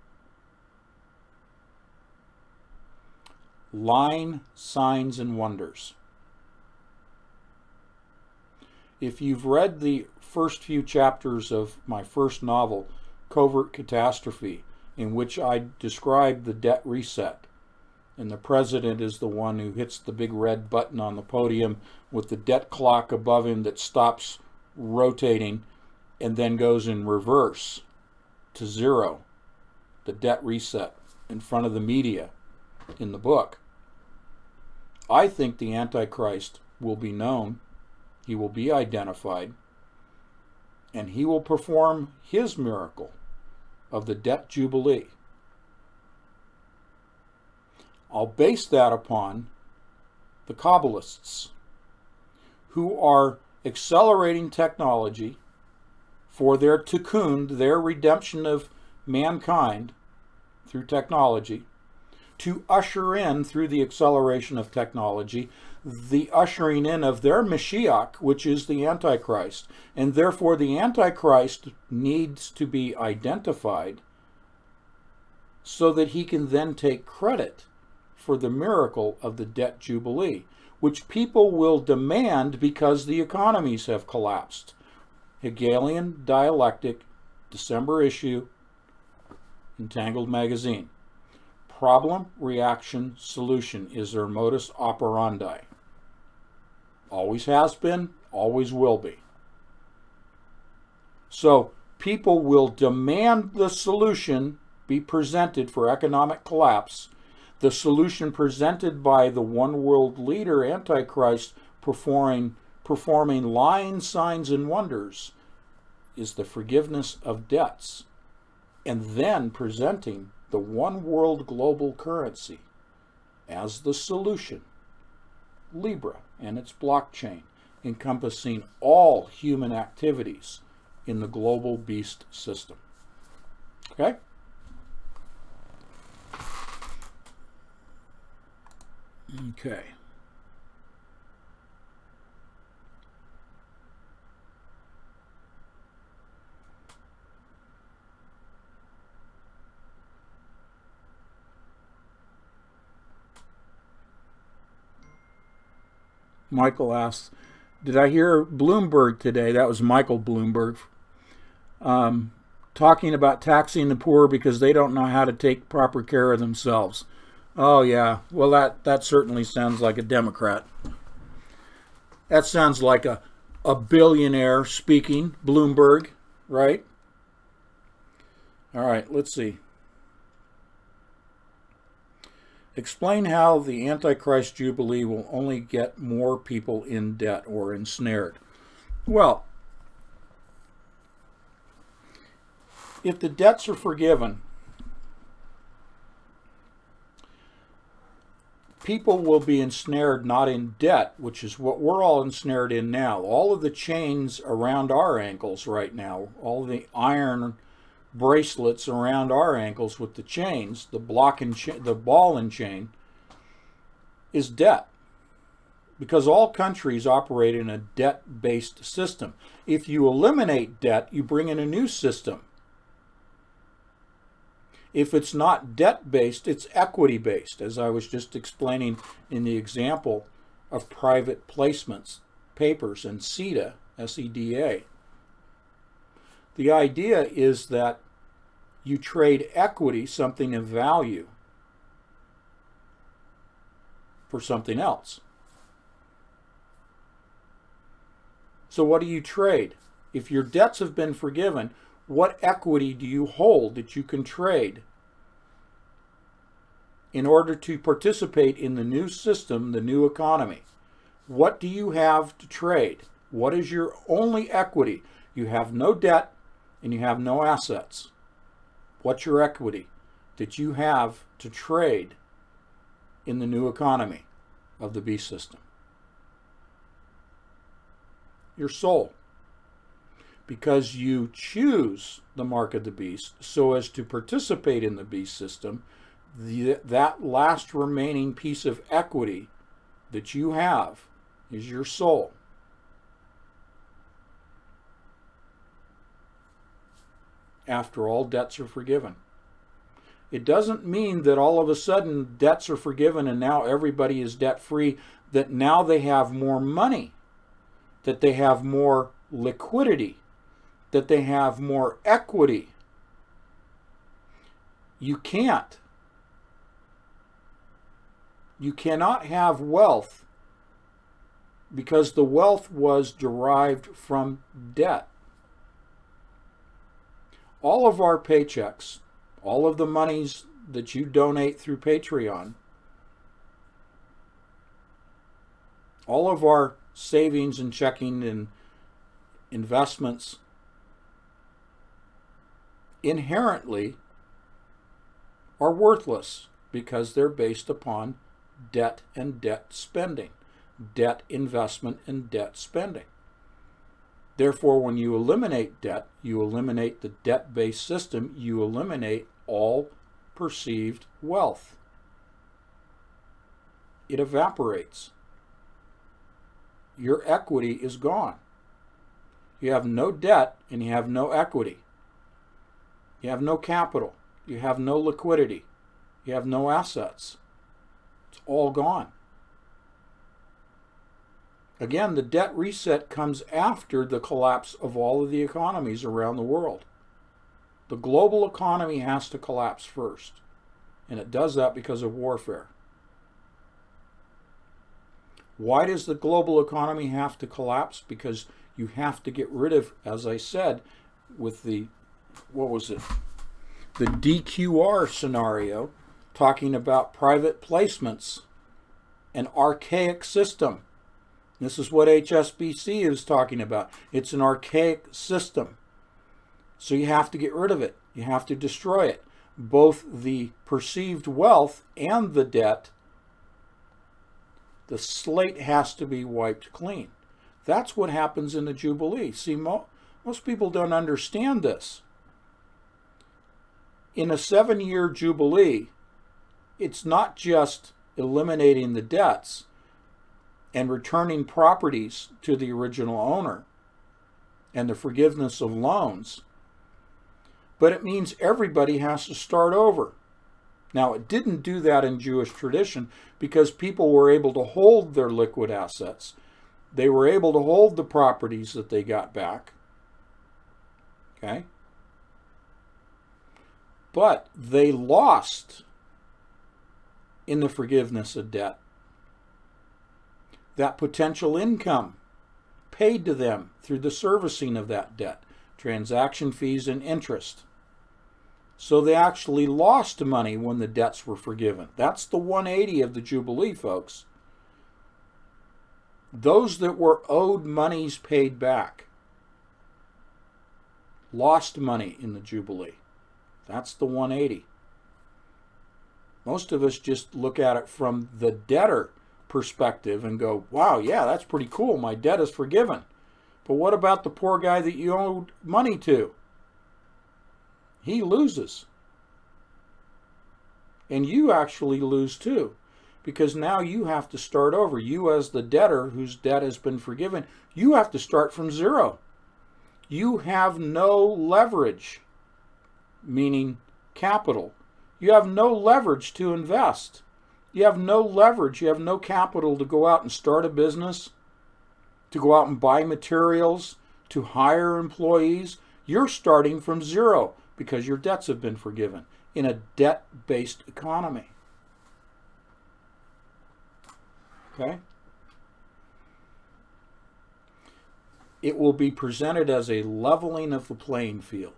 Line, signs, and wonders. If you've read the first few chapters of my first novel, Covert Catastrophe, in which I describe the debt reset, and the president is the one who hits the big red button on the podium with the debt clock above him that stops rotating and then goes in reverse to zero, the debt reset in front of the media in the book. I think the Antichrist will be known, he will be identified, and he will perform his miracle of the debt jubilee. I'll base that upon the Kabbalists, who are accelerating technology for their tikkun, their redemption of mankind through technology, to usher in, through the acceleration of technology, the ushering in of their Mashiach, which is the Antichrist. And therefore the Antichrist needs to be identified so that he can then take credit for the miracle of the debt jubilee, which people will demand because the economies have collapsed. Hegelian dialectic, December issue, Entangled Magazine. Problem, reaction, solution is their modus operandi. Always has been, always will be. So people will demand the solution be presented for economic collapse. The solution presented by the one world leader, Antichrist, performing lying signs and wonders, is the forgiveness of debts, and then presenting the one world global currency as the solution, Libra and its blockchain, encompassing all human activities in the global beast system. Okay? Okay. Michael asks, did I hear Bloomberg today? That was Michael Bloomberg. Talking about taxing the poor because they don't know how to take proper care of themselves. Oh, yeah. Well, that certainly sounds like a Democrat. That sounds like a billionaire speaking, Bloomberg, right? All right, let's see. Explain how the Antichrist Jubilee will only get more people in debt or ensnared. Well, if the debts are forgiven, people will be ensnared not in debt, which is what we're all ensnared in now. All of the chains around our ankles right now, all the iron bracelets around our ankles with the chains, the ball and chain, is debt. Because all countries operate in a debt-based system. If you eliminate debt, you bring in a new system. If it's not debt-based, it's equity-based, as I was just explaining in the example of private placements, papers, and SEDA, S-E-D-A. The idea is that you trade equity, something of value, for something else. So what do you trade? If your debts have been forgiven, what equity do you hold that you can trade in order to participate in the new system, the new economy? What do you have to trade? What is your only equity? You have no debt and you have no assets. What's your equity that you have to trade in the new economy of the beast system? Your soul. Because you choose the mark of the beast so as to participate in the beast system, that last remaining piece of equity that you have is your soul. After all debts are forgiven. It doesn't mean that all of a sudden debts are forgiven and now everybody is debt-free, that now they have more money, that they have more liquidity, that they have more equity. You can't. You cannot have wealth because the wealth was derived from debt. All of our paychecks, all of the monies that you donate through Patreon, all of our savings and checking and investments inherently are worthless because they're based upon debt and debt spending, debt investment and debt spending. Therefore, when you eliminate debt, you eliminate the debt-based system, you eliminate all perceived wealth. It evaporates. Your equity is gone. You have no debt and you have no equity. You have no capital. You have no liquidity. You have no assets. It's all gone. Again, the debt reset comes after the collapse of all of the economies around the world. The global economy has to collapse first. And it does that because of warfare. Why does the global economy have to collapse? Because you have to get rid of, as I said, with the, what was it? The DQR scenario, talking about private placements, an archaic system. This is what HSBC is talking about. It's an archaic system. So you have to get rid of it. You have to destroy it. Both the perceived wealth and the debt, the slate has to be wiped clean. That's what happens in the Jubilee. See, most people don't understand this. In a 7-year Jubilee, it's not just eliminating the debts and returning properties to the original owner and the forgiveness of loans, but it means everybody has to start over. Now, it didn't do that in Jewish tradition because people were able to hold their liquid assets. They were able to hold the properties that they got back. Okay? But they lost in the forgiveness of debt. That potential income paid to them through the servicing of that debt, transaction fees and interest. So they actually lost money when the debts were forgiven. That's the 180 of the Jubilee, folks. Those that were owed monies paid back lost money in the Jubilee. That's the 180. Most of us just look at it from the debtor perspective and go, wow, yeah, that's pretty cool. My debt is forgiven. But what about the poor guy that you owed money to? He loses. And you actually lose too. Because now you have to start over. You as the debtor whose debt has been forgiven, you have to start from zero. You have no leverage, meaning capital. You have no leverage to invest. You have no leverage. You have no capital to go out and start a business, to go out and buy materials, to hire employees. You're starting from zero because your debts have been forgiven in a debt-based economy. Okay? It will be presented as a leveling of the playing field.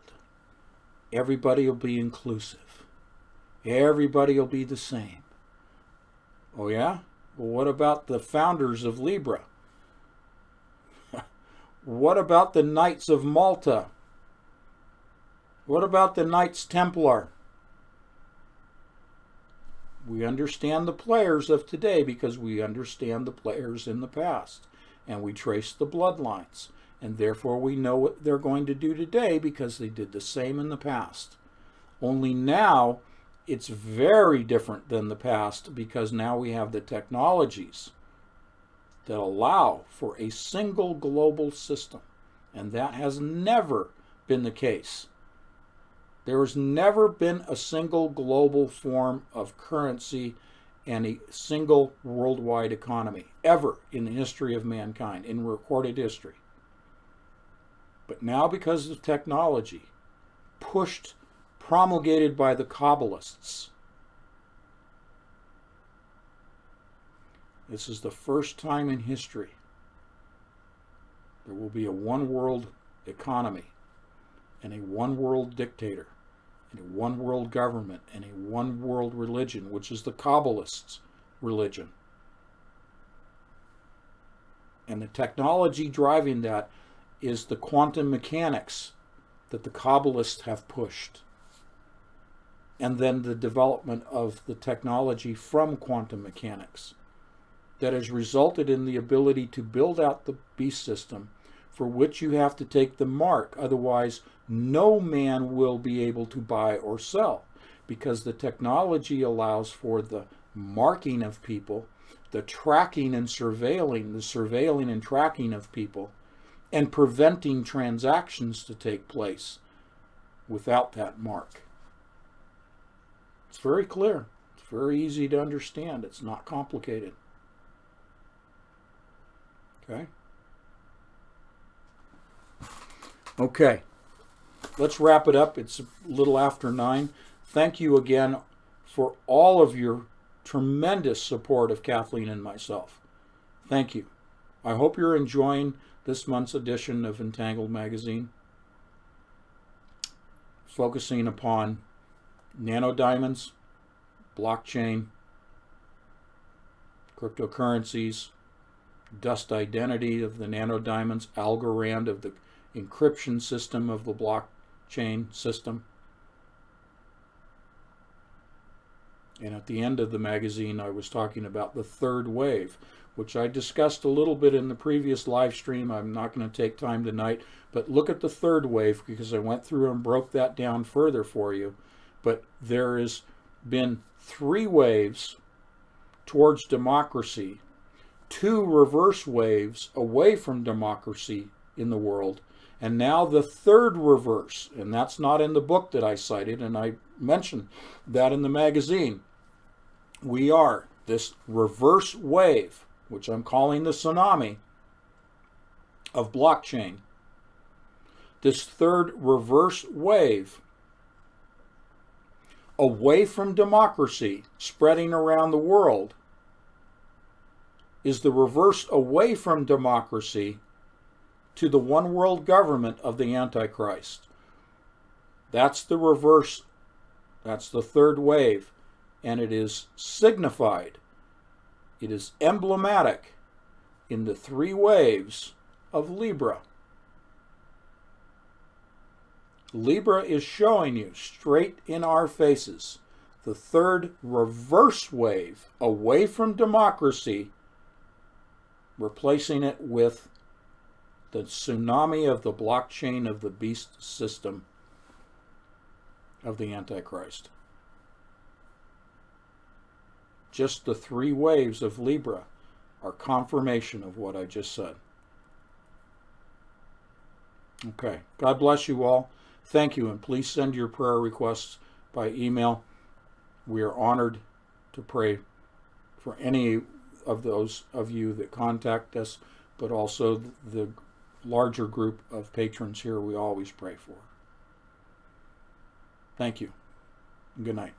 Everybody will be inclusive. Everybody will be the same. Oh yeah? Well, what about the founders of Libra? What about the Knights of Malta? What about the Knights Templar? We understand the players of today because we understand the players in the past. And we trace the bloodlines. And therefore we know what they're going to do today because they did the same in the past. Only now it's very different than the past because now we have the technologies that allow for a single global system. And that has never been the case. There has never been a single global form of currency and a single worldwide economy, ever in the history of mankind, in recorded history. But now because of technology, promulgated by the Kabbalists, this is the first time in history there will be a one-world economy and a one-world dictator and a one-world government and a one-world religion, which is the Kabbalists' religion. And the technology driving that is the quantum mechanics that the Kabbalists have pushed. And then the development of the technology from quantum mechanics that has resulted in the ability to build out the beast system for which you have to take the mark. Otherwise, no man will be able to buy or sell because the technology allows for the marking of people, the tracking and surveilling, the surveilling and tracking of people, and preventing transactions to take place without that mark. It's very clear. It's very easy to understand. It's not complicated. Okay? Okay. let's wrap it up. It's a little after 9. Thank you again for all of your tremendous support of Kathleen and myself. Thank you. I hope you're enjoying this month's edition of Entangled Magazine, focusing upon nanodiamonds, blockchain, cryptocurrencies, dust identity of the nanodiamonds, Algorand of the encryption system of the blockchain system. And at the end of the magazine, I was talking about the third wave, which I discussed a little bit in the previous live stream. I'm not going to take time tonight, but look at the third wave because I went through and broke that down further for you. But there has been 3 waves towards democracy, 2 reverse waves away from democracy in the world, and now the third reverse, and that's not in the book that I cited, and I mentioned that in the magazine. We are this reverse wave, which I'm calling the tsunami of blockchain. This third reverse wave away from democracy spreading around the world is the reverse away from democracy to the one world government of the Antichrist. That's the reverse. That's the third wave. And it is signified, it is emblematic in the 3 waves of Libra. Libra is showing you straight in our faces the third reverse wave away from democracy, replacing it with the tsunami of the blockchain of the beast system of the Antichrist. Just the 3 waves of Libra are confirmation of what I just said. Okay. God bless you all. Thank you, and please send your prayer requests by email. We are honored to pray for any of those of you that contact us, but also the larger group of patrons here we always pray for. Thank you. Good night.